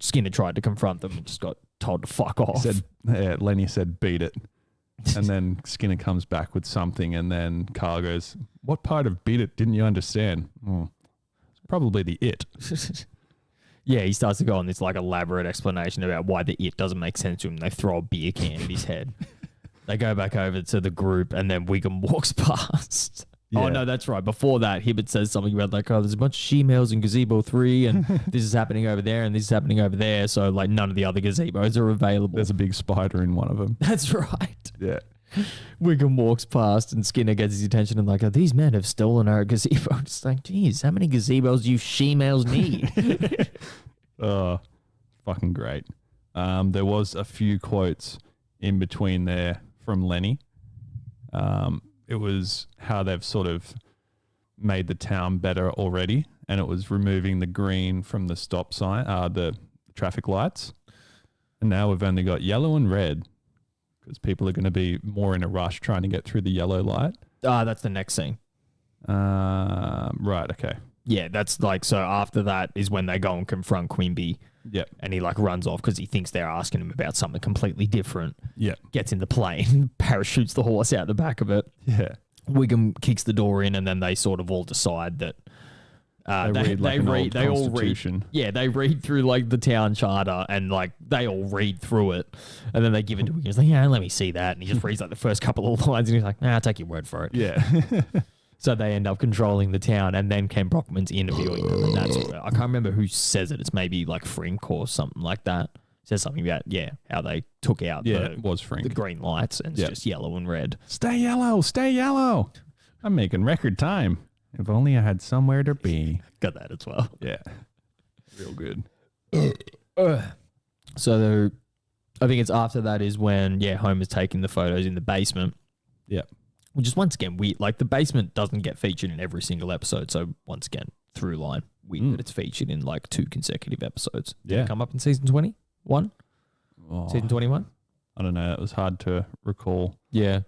Skinner tried to confront them and just got told to fuck off. Lenny said, beat it. And then Skinner comes back with something and then Carl goes, what part of beat it didn't you understand? It's probably the it. Yeah, he starts to go on this elaborate explanation about why the it doesn't make sense to him. They throw a beer can at his head. They go back over to the group and then Wiggum walks past. Yeah. Oh, no, that's right. Before that, Hibbert says something about there's a bunch of she-males in Gazebo 3 and this is happening over there and this is happening over there. So none of the other gazebos are available. There's a big spider in one of them. That's right. Yeah. Wiggum walks past and Skinner gets his attention and like, oh, these men have stolen our gazebo. It's like, geez, how many gazebos do you she-males need? Oh, fucking great. There was a few quotes in between there from Lenny. It was how they've sort of made the town better already, and it was removing the green from the stop sign, the traffic lights. And now we've only got yellow and red because people are going to be more in a rush trying to get through the yellow light. That's the next scene. Right, okay. Yeah, that's like, so after that is when they go and confront Quimby. Yep. And he like runs off because he thinks they're asking him about something completely different. Yep. Gets in the plane, parachutes the horse out the back of it. Yeah. Wiggum kicks the door in, and then they sort of all decide that they read an old constitution. They read through like the town charter, and like they all read through it, and then they give it to Wiggum. He's like, yeah, let me see that, and he just reads like the first couple of lines, and he's like, nah, I'll take your word for it. Yeah. So they end up controlling the town, and then Ken Brockman's interviewing them, and that's I can't remember who says it. It's maybe like Frink or something like that. Says something about how they took out it was Frink. the green lights, and it's just yellow and red. Stay yellow. I'm making record time. If only I had somewhere to be. Got that as well. Yeah. Real good. So I think it's after that is when Homer's taking the photos in the basement. Yeah. Which is once again weird. Like the basement doesn't get featured in every single episode. So once again, through line, weird that it's featured in like 2 consecutive episodes. Did it come up in season 21? Season 21? I don't know. It was hard to recall. Yeah.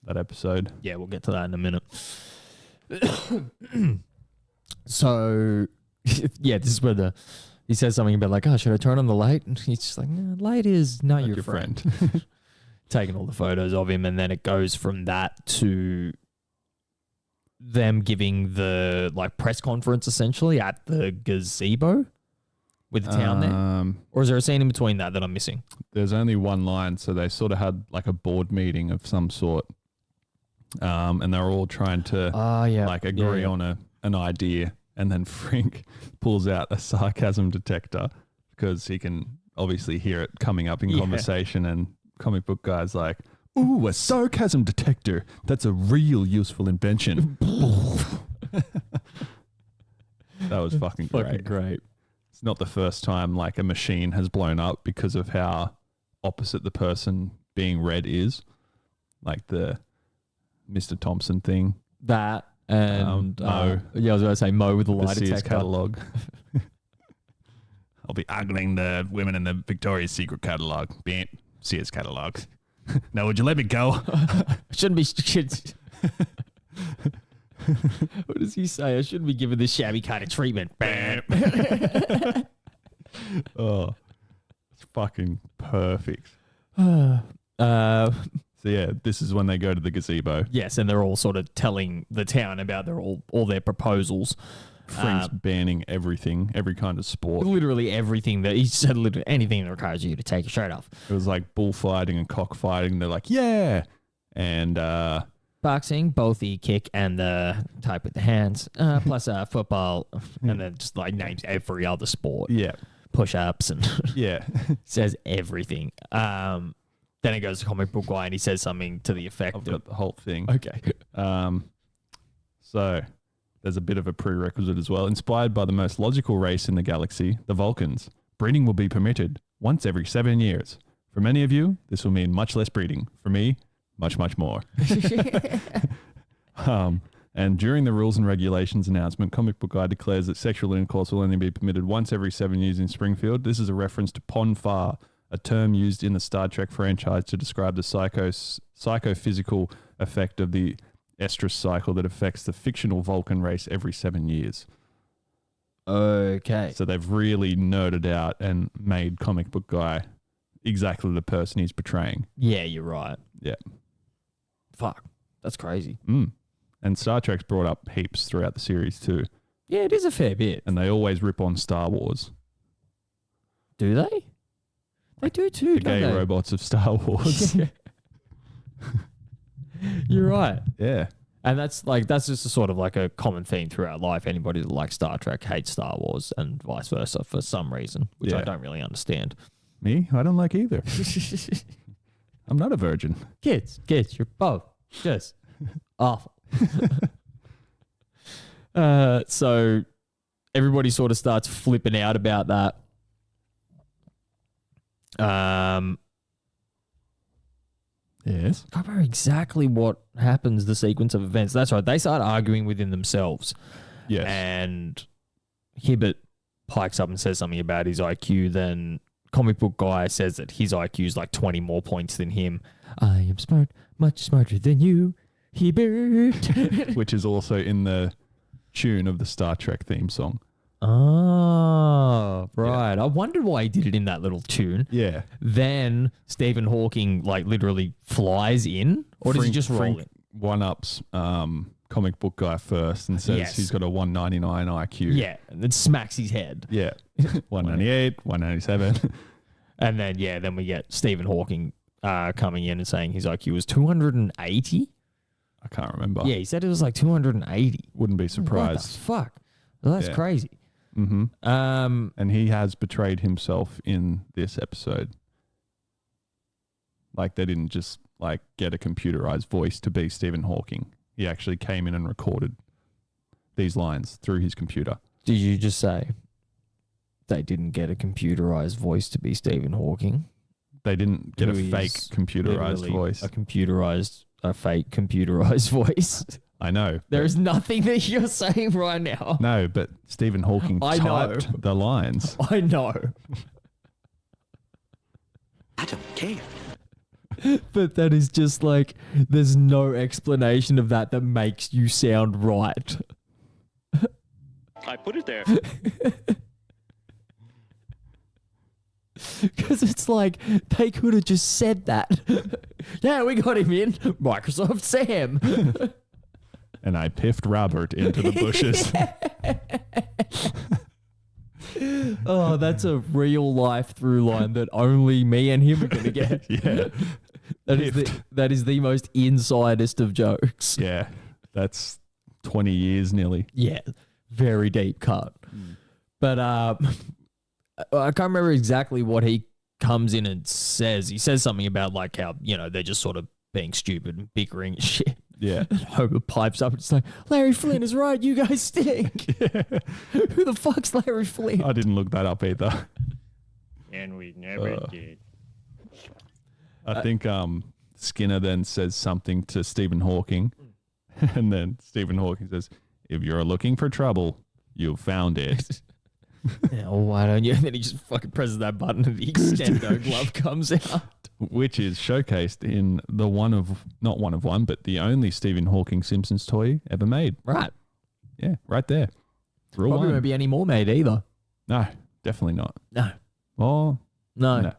That episode. Yeah, we'll get to that in a minute. So, this is where he says something about like, oh, should I turn on the light? And he's just like, no, light is not your friend. Taking all the photos of him, and then it goes from that to them giving the like press conference essentially at the gazebo with the town there. Or is there a scene in between that I'm missing? There's only one line, so they sort of had like a board meeting of some sort, and they're all trying to agree on an idea, and then Frink pulls out a sarcasm detector because he can obviously hear it coming up in conversation, and comic book guy's like, ooh, a sarcasm detector. That's a real useful invention. That was fucking great. It's not the first time like a machine has blown up because of how opposite the person being read is. Like the Mr. Thompson thing. That and Mo. I was about to say Mo with the lie Sears detector. catalogue. I'll be ogling the women in the Victoria's Secret catalogue. Bent Sears catalogue. Now, would you let me go? Shouldn't be kids. What does he say? I shouldn't be given this shabby kind of treatment. Oh, it's fucking perfect. So this is when they go to the gazebo. Yes, and they're all sort of telling the town about all their proposals. Frink's banning everything, every kind of sport. Literally everything that he said, literally anything that requires you to take your shirt off. It was like bullfighting and cockfighting. They're like, yeah. And boxing, both the kick and the type with the hands, plus football, and then just like names every other sport. Yeah. Push-ups and says everything. Then it goes to comic book guy and he says something to the effect I've got the whole thing. Okay. So there's a bit of a prerequisite as well. Inspired by the most logical race in the galaxy, the Vulcans, breeding will be permitted once every 7 years. For many of you, this will mean much less breeding. For me, much, much more. And during the rules and regulations announcement, Comic Book Guy declares that sexual intercourse will only be permitted once every 7 years in Springfield. This is a reference to Pon farr, a term used in the Star Trek franchise to describe the psychophysical effect of the estrus cycle that affects the fictional Vulcan race every 7 years. Okay. So they've really nerded out and made Comic Book Guy exactly the person he's portraying. Yeah, you're right. Yeah. Fuck. That's crazy. And Star Trek's brought up heaps throughout the series too. Yeah, it is a fair bit. And they always rip on Star Wars. Do they? They do too, The don't gay they? robots of Star Wars. You're right. Yeah. And that's just a sort of like a common theme throughout life. Anybody that likes Star Trek hates Star Wars and vice versa for some reason, which I don't really understand. Me? I don't like either. I'm not a virgin. Kids, you're both just awful. So everybody sort of starts flipping out about that. Yes. I can't remember exactly what happens, the sequence of events. That's right. They start arguing within themselves. Yes. And Hibbert pikes up and says something about his IQ. Then comic book guy says that his IQ is like 20 more points than him. I am smart, much smarter than you, Hibbert. Which is also in the tune of the Star Trek theme song. Oh, right. Yeah. I wondered why he did it in that little tune. Yeah. Then Stephen Hawking like literally flies in, or does he just roll in? One-ups comic book guy first and says he's got a 199 IQ. Yeah, and then smacks his head. Yeah. 198, 197. And then, then we get Stephen Hawking coming in and saying his IQ was 280. I can't remember. Yeah, he said it was like 280. Wouldn't be surprised. What the fuck? Well, that's crazy. Mm-hmm. And he has betrayed himself in this episode. Like, they didn't just like get a computerized voice to be Stephen Hawking. He actually came in and recorded these lines through his computer. Did you just say they didn't get a computerized voice to be Stephen Hawking? They didn't get a fake computerized voice. A fake computerized voice. I know. There is nothing that you're saying right now. No, but Stephen Hawking typed the lines. I know. I don't care. But that is just like, there's no explanation of that makes you sound right. I put it there. Because it's like, they could have just said that. Yeah, we got him in. Microsoft Sam. And I piffed Robert into the bushes. Oh, that's a real life through line that only me and him are going to get. Yeah. That is the most insidest of jokes. Yeah. That's 20 years nearly. Yeah. Very deep cut. But I can't remember exactly what he comes in and says. He says something about like how, they're just sort of being stupid and bickering and shit. Yeah. And Homer pipes up and it's like, Larry Flynn is right, you guys stink. Yeah. Who the fuck's Larry Flynn? I didn't look that up either. And we never did. I think Skinner then says something to Stephen Hawking. And then Stephen Hawking says, if you're looking for trouble, you've found it. Yeah, well, why don't you? And then he just fucking presses that button and the extendo glove comes out. Which is showcased in the not one of one, but the only Stephen Hawking Simpsons toy ever made. Right. Yeah, right there. Rule Probably one. won't be any more made either. No, definitely not. No. Oh, no.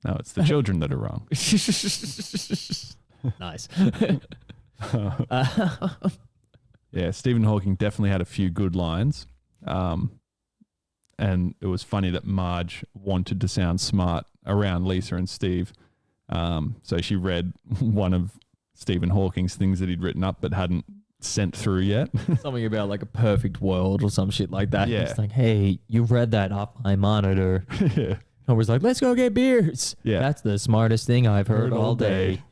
No, it's the children that are wrong. Nice. Yeah, Stephen Hawking definitely had a few good lines. And it was funny that Marge wanted to sound smart around Lisa and Steve. So she read one of Stephen Hawking's things that he'd written up but hadn't sent through yet. Something about like a perfect world or some shit like that. Yeah. It's like, hey, you read that off my monitor. Yeah. Homer's like, let's go get beers. Yeah. That's the smartest thing I've heard all day.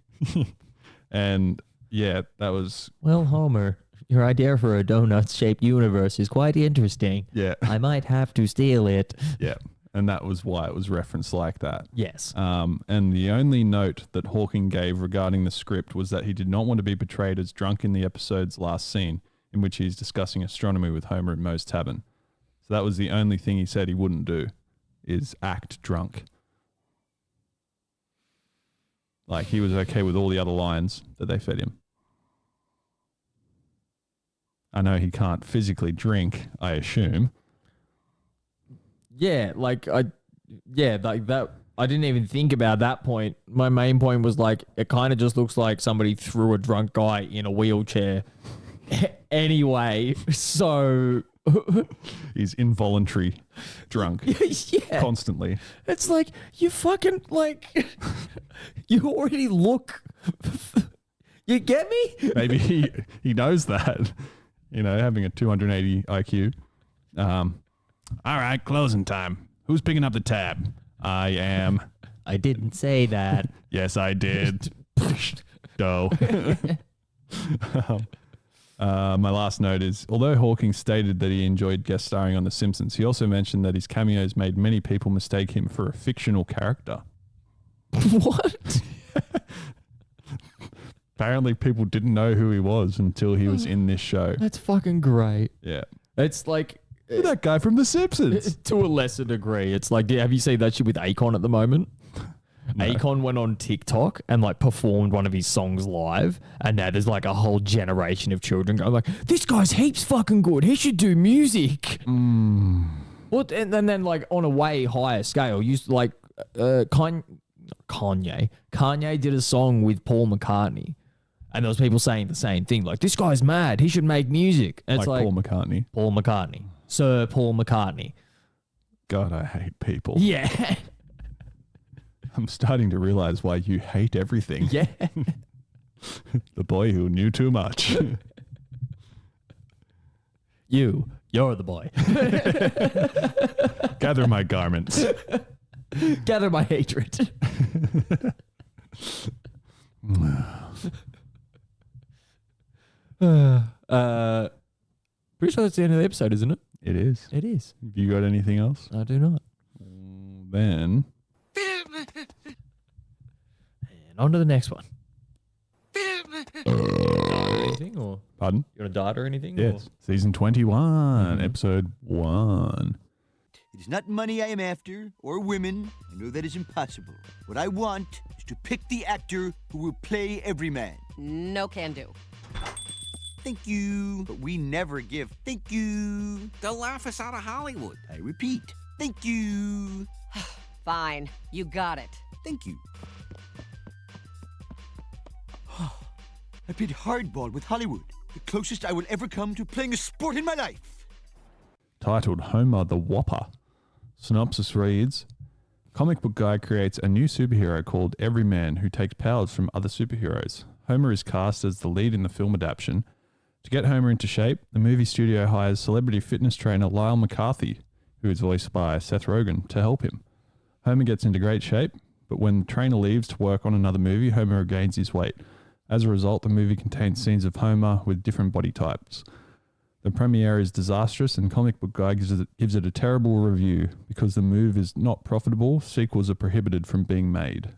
And yeah, that was... Well, Homer, your idea for a donut-shaped universe is quite interesting. Yeah. I might have to steal it. Yeah. And that was why it was referenced like that. Yes. And the only note that Hawking gave regarding the script was that he did not want to be portrayed as drunk in the episode's last scene, in which he's discussing astronomy with Homer in Moe's Tavern. So that was the only thing he said he wouldn't do, is act drunk. Like, he was okay with all the other lines that they fed him. I know he can't physically drink, I assume. Yeah, like that. I didn't even think about that point. My main point was like, it kind of just looks like somebody threw a drunk guy in a wheelchair. Anyway, so he's involuntary drunk. Yeah, constantly. It's like, you fucking like, you already look. You get me? Maybe he knows that. You know, having a 280 IQ. All right, closing time. Who's picking up the tab? I am. I didn't say that. Yes, I did. Go. My last note is, although Hawking stated that he enjoyed guest starring on The Simpsons, he also mentioned that his cameos made many people mistake him for a fictional character. What? Apparently people didn't know who he was until he was in this show. That's fucking great. Yeah. It's like... that guy from The Simpsons. To a lesser degree. It's like, have you seen that shit with Akon at the moment? No. Akon went on TikTok and like performed one of his songs live, and now there's like a whole generation of children going like, this guy's heaps fucking good. He should do music. What? And then like on a way higher scale, used like Kanye did a song with Paul McCartney, and there was people saying the same thing, like, this guy's mad. He should make music. And it's like Paul McCartney. Paul McCartney. Sir Paul McCartney. God, I hate people. Yeah. I'm starting to realize why you hate everything. Yeah. The boy who knew too much. You're the boy. Gather my garments. Gather my hatred. Pretty sure that's the end of the episode, isn't it? It is. It is. Have you got anything else? I do not. Then... and on to the next one. Anything or Pardon? You want to dart or anything? Yes. Season 21, episode 1. It is not money I am after, or women. I know that is impossible. What I want is to pick the actor who will play every man. No can do. Thank you. But we never give thank you. They'll laugh us out of Hollywood. I repeat, thank you. Fine. You got it. Thank you. I played hardball with Hollywood. The closest I will ever come to playing a sport in my life. Titled Homer the Whopper. Synopsis reads, comic book guy creates a new superhero called Everyman who takes powers from other superheroes. Homer is cast as the lead in the film adaptation. To get Homer into shape, the movie studio hires celebrity fitness trainer Lyle McCarthy, who is voiced by Seth Rogen, to help him. Homer gets into great shape, but when the trainer leaves to work on another movie, Homer regains his weight. As a result, the movie contains scenes of Homer with different body types. The premiere is disastrous, and Comic Book Guy gives it a terrible review. Because the move is not profitable, sequels are prohibited from being made.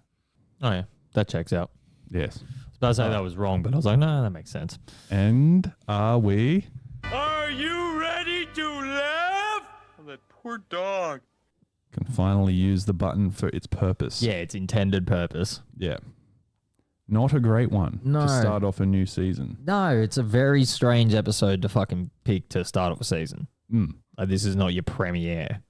Oh yeah, that checks out. Yes. I was about to say that was wrong, but I was like, no, that makes sense. And are we? Are you ready to laugh? Oh, that poor dog. Can finally use the button for its purpose. Yeah, its intended purpose. Yeah. Not a great one to start off a new season. No, it's a very strange episode to fucking pick to start off a season. Like, this is not your premiere.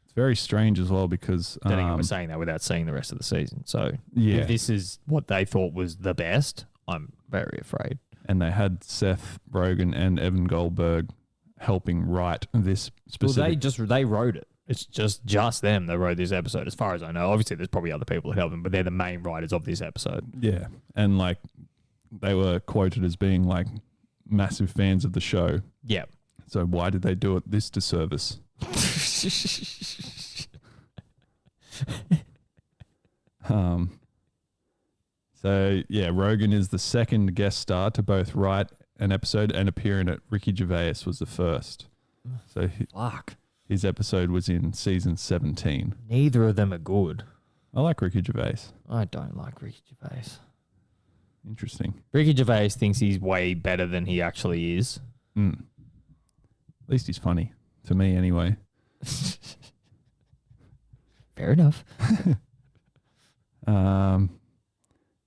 It's very strange as well because... I don't think I was saying that without seeing the rest of the season. So yeah. if this is what they thought was the best, I'm very afraid. And they had Seth Rogen and Evan Goldberg helping write this specific... Well, they wrote it. It's just them that wrote this episode, as far as I know. Obviously, there's probably other people that help them, but they're the main writers of this episode. Yeah. And, like, they were quoted as being, like, massive fans of the show. Yeah. So why did they do it this disservice? So, yeah, Rogen is the second guest star to both write an episode and appear in it. Ricky Gervais was the first. So Fuck. His episode was in season 17. Neither of them are good. I like Ricky Gervais. I don't like Ricky Gervais. Interesting. Ricky Gervais thinks he's way better than he actually is. At least he's funny. To me, anyway. Fair enough.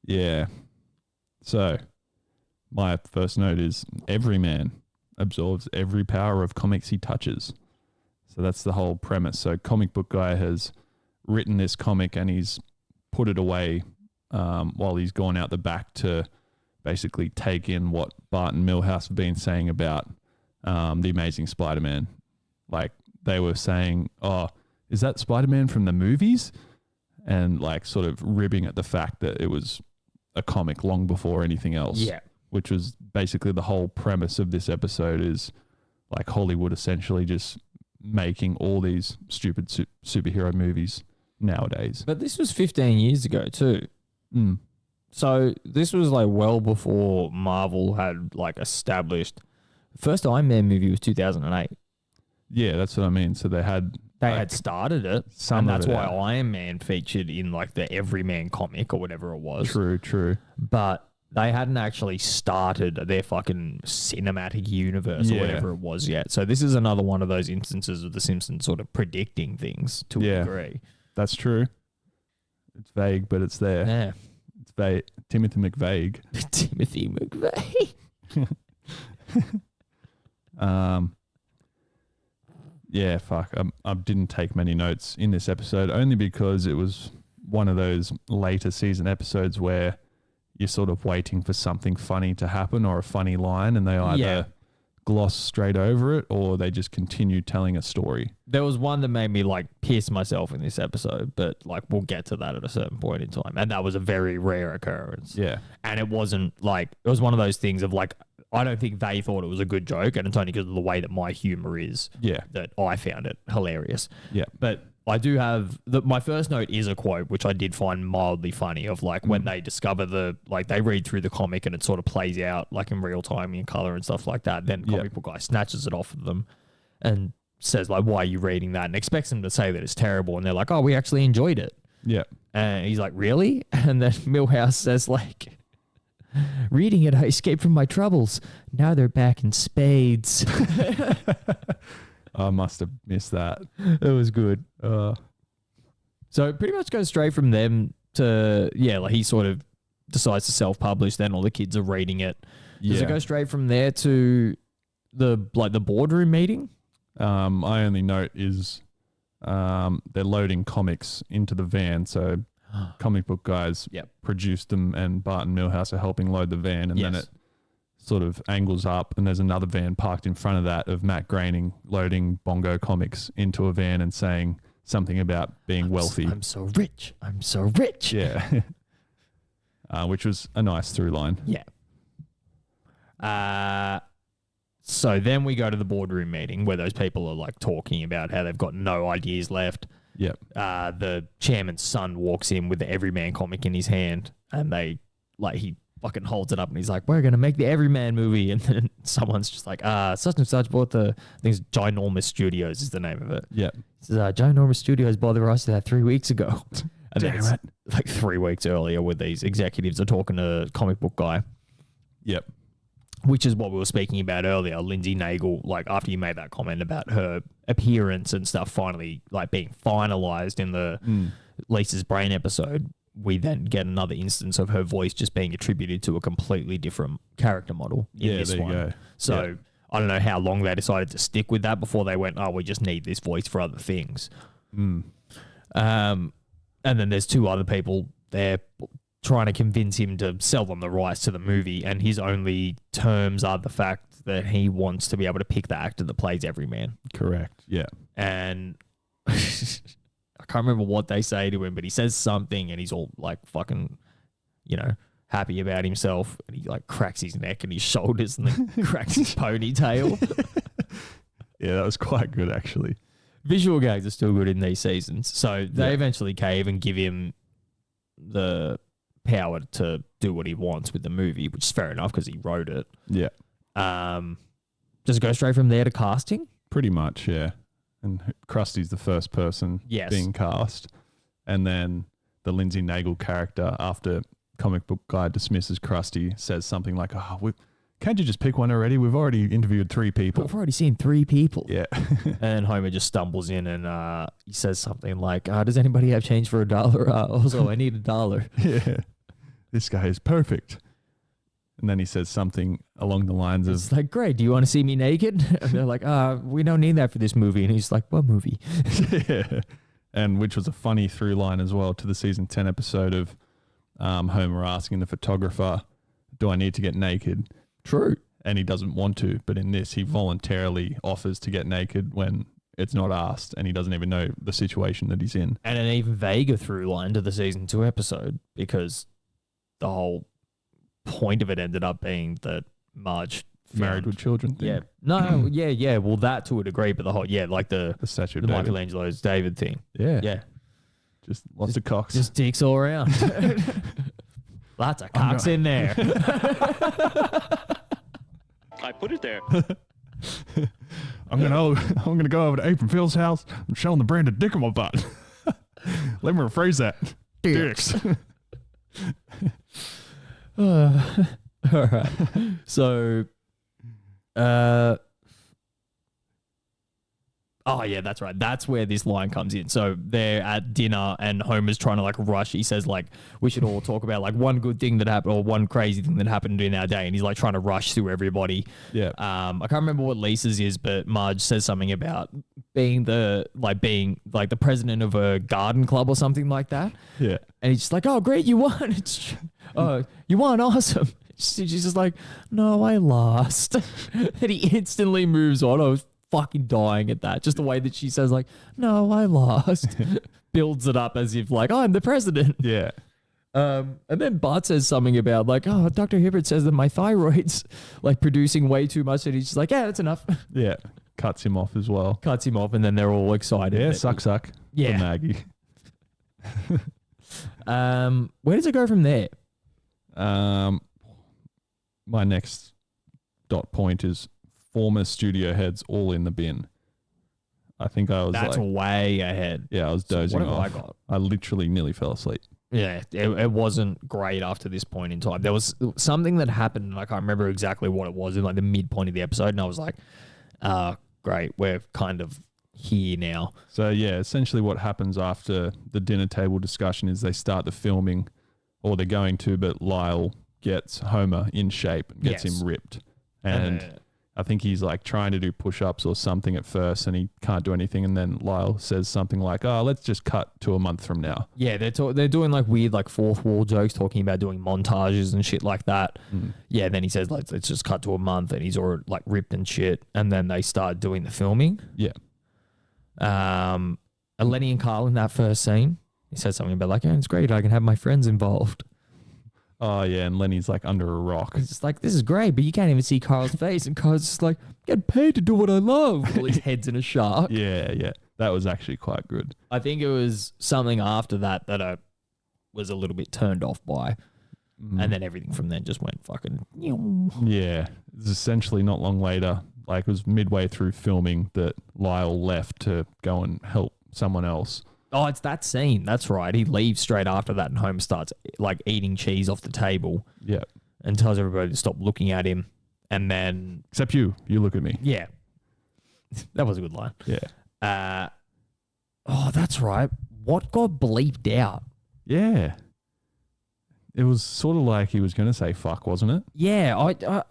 Yeah. So, my first note is every man absorbs every power of comics he touches. So that's the whole premise. So Comic Book Guy has written this comic and he's put it away while he's gone out the back to basically take in what Bart and Milhouse have been saying about the Amazing Spider-Man. Like, they were saying, oh, is that Spider-Man from the movies? And, like, sort of ribbing at the fact that it was a comic long before anything else. Yeah. Which was basically the whole premise of this episode is, like, Hollywood essentially just making all these stupid superhero movies nowadays. But this was 15 years ago too. Mm. So this was like well before Marvel had like established. First Iron Man movie was 2008. Yeah, that's what I mean. So they had started it, some and of that's it why out. Iron Man featured in like the Everyman comic or whatever it was. True. But they hadn't actually started their fucking cinematic universe or Yeah. whatever it was yet. So this is another one of those instances of The Simpsons sort of predicting things to a degree. That's true. It's vague, but it's there. Yeah. It's vague. Timothy McVague. Timothy McVeigh. Yeah, fuck. I didn't take many notes in this episode only because it was one of those later season episodes where you're sort of waiting for something funny to happen or a funny line, and they either gloss straight over it or they just continue telling a story. There was one that made me like piss myself in this episode, but like we'll get to that at a certain point in time. And that was a very rare occurrence. Yeah. And it wasn't like, it was one of those things of like, I don't think they thought it was a good joke, and it's only because of the way that my humor is that I found it hilarious. Yeah. But I do have my first note is a quote which I did find mildly funny of like when they discover they read through the comic and it sort of plays out like in real time in color and stuff like that. Then comic book guy snatches it off of them and says like, "Why are you reading that?" and expects them to say that it's terrible, and they're like, "Oh, we actually enjoyed it." Yeah. And he's like, "Really?" And then Milhouse says like, "Reading it, I escaped from my troubles. Now they're back in spades." I must have missed that. It was good. So it pretty much goes straight from them to, like he sort of decides to self-publish, then all the kids are reading it. Does it go straight from there to the boardroom meeting? My only note is they're loading comics into the van, so comic book guys produced them, and Bart and Milhouse are helping load the van, and then it sort of angles up, and there's another van parked in front of that of Matt Groening loading Bongo comics into a van and saying something about being wealthy. I'm so rich. I'm so rich. Yeah. Which was a nice through line. Yeah. So then we go to the boardroom meeting where those people are like talking about how they've got no ideas left. Yep. The chairman's son walks in with the Everyman comic in his hand, and he fucking holds it up and he's like, "We're gonna make the Everyman movie," and then someone's just like, such and such bought I think it's Ginormous Studios is the name of it. Yeah. It says, Ginormous Studios bought the rights to that 3 weeks ago. And then Damn it. like 3 weeks earlier with these executives are talking to comic book guy. Yep. Which is what we were speaking about earlier. Lindsay Nagel, like after you made that comment about her appearance and stuff finally like being finalized in the Lisa's Brain episode, we then get another instance of her voice just being attributed to a completely different character model in this there you one. go. So I don't know how long they decided to stick with that before they went, we just need this voice for other things. And then there's two other people there trying to convince him to sell them the rights to the movie, and his only terms are the fact that he wants to be able to pick the actor that plays Everyman. Correct. Yeah. And I can't remember what they say to him, but he says something and he's all like fucking, happy about himself, and he like cracks his neck and his shoulders and then cracks his ponytail. Yeah, that was quite good actually. Visual gags are still good in these seasons. So they eventually cave and give him the power to do what he wants with the movie, which is fair enough because he wrote it. Yeah. Does it go straight from there to casting? Pretty much, yeah. And Krusty's the first person being cast. And then the Lindsay Nagel character, after comic book guy dismisses Krusty, says something like, can't you just pick one already? We've already interviewed 3 people. We've already seen 3 people. Yeah. And Homer just stumbles in and he says something like, does anybody have change for $1? Also, I need $1. Yeah. This guy is perfect. And then he says something along the lines of... It's like, great, do you want to see me naked? And they're like, we don't need that for this movie. And he's like, what movie? Yeah. And which was a funny through line as well to the season 10 episode of Homer asking the photographer, do I need to get naked? True. And he doesn't want to. But in this, he voluntarily offers to get naked when it's not asked, and he doesn't even know the situation that he's in. And an even vaguer through line to the season 2 episode, because the whole point of it ended up being that Marge married with children thing. Yeah. No, yeah. Well, that to a degree, but the whole, like the statue of the David. Michelangelo's David thing. Yeah. Yeah. Just lots of cocks. Just dicks all around. Lots of cocks in there. I put it there. I'm gonna go over to Apron Phil's house and show him the brand of dick on my butt. Let me rephrase that. Dicks. All right. So, oh yeah, that's right. That's where this line comes in. So they're at dinner and Homer's trying to like rush. He says like, we should all talk about like one good thing that happened or one crazy thing that happened in our day. And he's like trying to rush through everybody. Yeah. I can't remember what Lisa's is, but Marge says something about being the president of a garden club or something like that. Yeah. And he's just like, oh great, you won. You won, awesome. She's just like, no, I lost. And he instantly moves on. I was fucking dying at that. Just the way that she says like, no, I lost. Builds it up as if like, oh, I'm the president. Yeah. And then Bart says something about like, oh, Dr. Hibbert says that my thyroid's like producing way too much. And he's just like, yeah, that's enough. Yeah. Cuts him off as well. Cuts him off and then they're all excited. Yeah, suck. Yeah. For Maggie. Where does it go from there? My next dot point is former studio heads all in the bin. I think I was That's way ahead. Yeah, I was dozing what have off. I got? I literally nearly fell asleep. Yeah, it wasn't great after this point in time. There was something that happened, and I can't remember exactly what it was in like the midpoint of the episode, and I was like, great, we're kind of here now. So yeah, essentially what happens after the dinner table discussion is they start the filming, or they're going to, but Lyle gets Homer in shape and gets him ripped. And I think he's like trying to do push-ups or something at first and he can't do anything. And then Lyle says something like, oh, let's just cut to a month from now. Yeah, they're doing like weird like fourth wall jokes, talking about doing montages and shit like that. Yeah, then he says, let's just cut to a month and he's already like ripped and shit. And then they start doing the filming. Yeah. Lenny and Carl in that first scene, he says something about like, oh, it's great, I can have my friends involved. Oh, yeah, and Lenny's like under a rock. It's just like, this is great, but you can't even see Carl's face. And Carl's just like, get paid to do what I love. Well, his head's in a shark. Yeah. That was actually quite good. I think it was something after that that I was a little bit turned off by. And then everything from then just went fucking... Yeah. It's essentially not long later, like it was midway through filming that Lyle left to go and help someone else. Oh, it's that scene. That's right. He leaves straight after that and Homer starts like eating cheese off the table. Yeah. And tells everybody to stop looking at him. And then... Except you. You look at me. Yeah. That was a good line. Yeah. Oh, that's right. What got bleeped out? Yeah. It was sort of like he was going to say fuck, wasn't it? Yeah,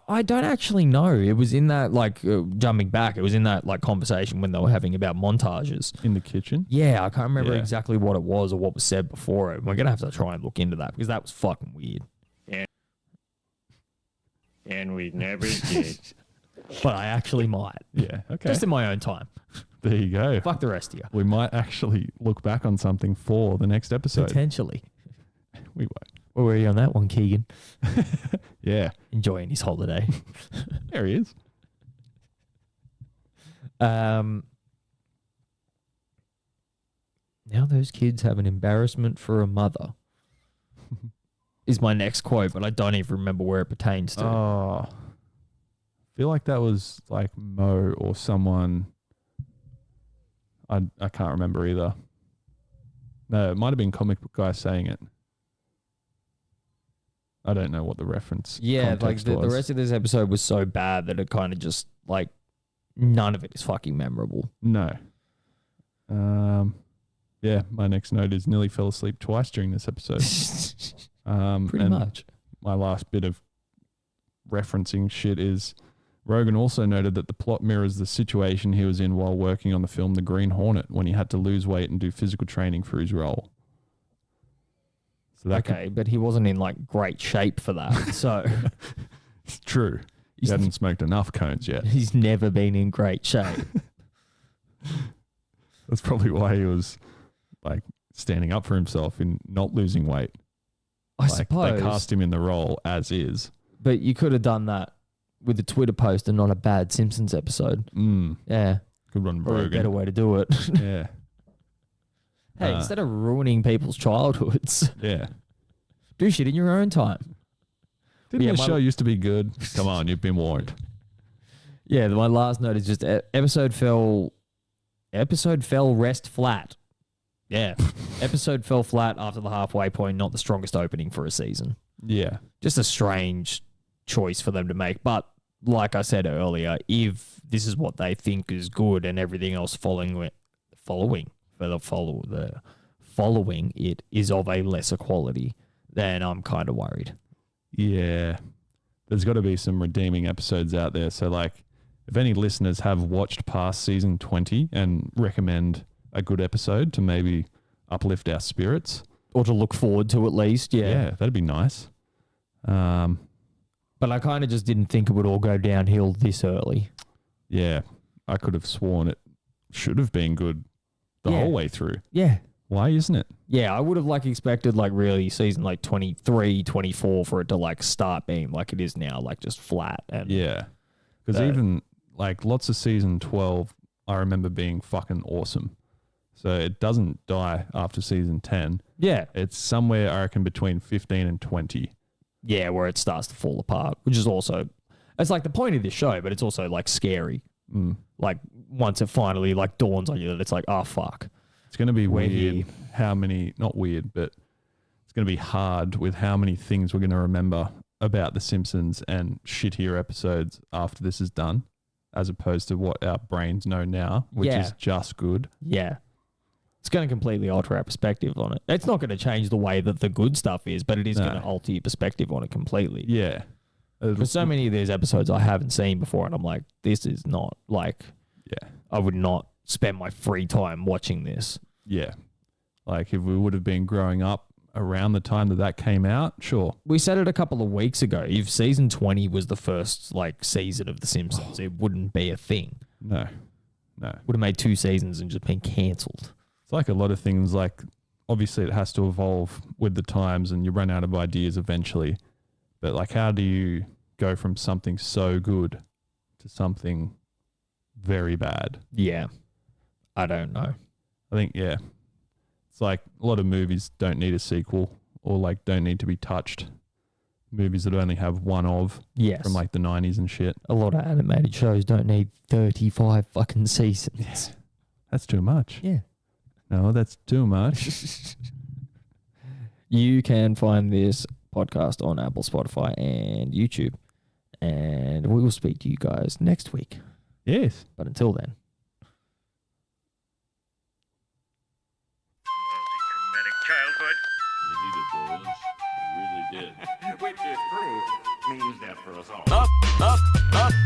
I don't actually know. It was in that, like, jumping back, it was in that, like, conversation when they were having about montages. In the kitchen? Yeah, I can't remember exactly what it was or what was said before it. We're going to have to try and look into that because that was fucking weird. And we never did. But I actually might. Yeah, okay. Just in my own time. There you go. Fuck the rest of you. We might actually look back on something for the next episode. Potentially. We won't. Where were you on that one, Keegan? Yeah. Enjoying his holiday. There he is. Now those kids have an embarrassment for a mother. Is my next quote, but I don't even remember where it pertains to. Oh. I feel like that was like Mo or someone. I can't remember either. No, it might have been comic book guy saying it. I don't know what the reference. Yeah, like the rest of this episode was so bad that it kind of just like none of it is fucking memorable. No. Yeah, my next note is nearly fell asleep twice during this episode. Pretty much. My last bit of referencing shit is Rogan also noted that the plot mirrors the situation he was in while working on the film The Green Hornet when he had to lose weight and do physical training for his role. So that but he wasn't in like great shape for that. So it's true. He hadn't smoked enough cones yet. He's never been in great shape. That's probably why he was like standing up for himself in not losing weight. I suppose. They cast him in the role as is. But you could have done that with a Twitter post and not a bad Simpsons episode. Yeah. Good one, Probably Rogan. a better way to do it. Yeah. Hey, instead of ruining people's childhoods, Yeah. do shit in your own time. Didn't the show used to be good? Come on, you've been warned. Yeah, my last note is just episode fell rest flat. Yeah. Episode fell flat after the halfway point, not the strongest opening for a season. Yeah. Just a strange choice for them to make. But like I said earlier, if this is what they think is good and everything else following it is of a lesser quality, then I'm kind of worried. Yeah. There's got to be some redeeming episodes out there. So, like, if any listeners have watched past season 20 and recommend a good episode to maybe uplift our spirits. Or to look forward to at least, Yeah, that'd be nice. But I kind of just didn't think it would all go downhill this early. Yeah, I could have sworn it should have been good the whole way through. Yeah. Why isn't it? Yeah, I would have expected really season 23, 24 for it to start being like it is now, just flat. And yeah. Because even lots of season 12, I remember being fucking awesome. So it doesn't die after season 10. Yeah. It's somewhere, I reckon, between 15 and 20. Yeah, where it starts to fall apart, which is also, it's the point of this show, but it's also scary. Once it finally dawns on you that it's oh fuck. It's going to be weird how many, not weird, but it's going to be hard with how many things we're going to remember about The Simpsons and shittier episodes after this is done, as opposed to what our brains know now, which is just good. Yeah. It's going to completely alter our perspective on it. It's not going to change the way that the good stuff is, but it is going to alter your perspective on it completely. Yeah. Because so many of these episodes I haven't seen before, and I'm this is not I would not spend my free time watching this. Yeah. If we would have been growing up around the time that came out, sure. We said it a couple of weeks ago. If season 20 was the first season of The Simpsons, it wouldn't be a thing. No. Would have made 2 seasons and just been cancelled. It's a lot of things, obviously it has to evolve with the times and you run out of ideas eventually. But how do you go from something so good to something very bad? Yeah. I don't know. I think, yeah. It's a lot of movies don't need a sequel or don't need to be touched. Movies that only have one of from the 90s and shit. A lot of animated shows don't need 35 fucking seasons. Yeah. That's too much. Yeah. No, that's too much. You can find this podcast on Apple, Spotify, and YouTube. And we will speak to you guys next week. Yes. But until then. Childhood. You needed those. You really did. Which is true. Means that for us all.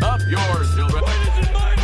Up yours, children. Why does it mind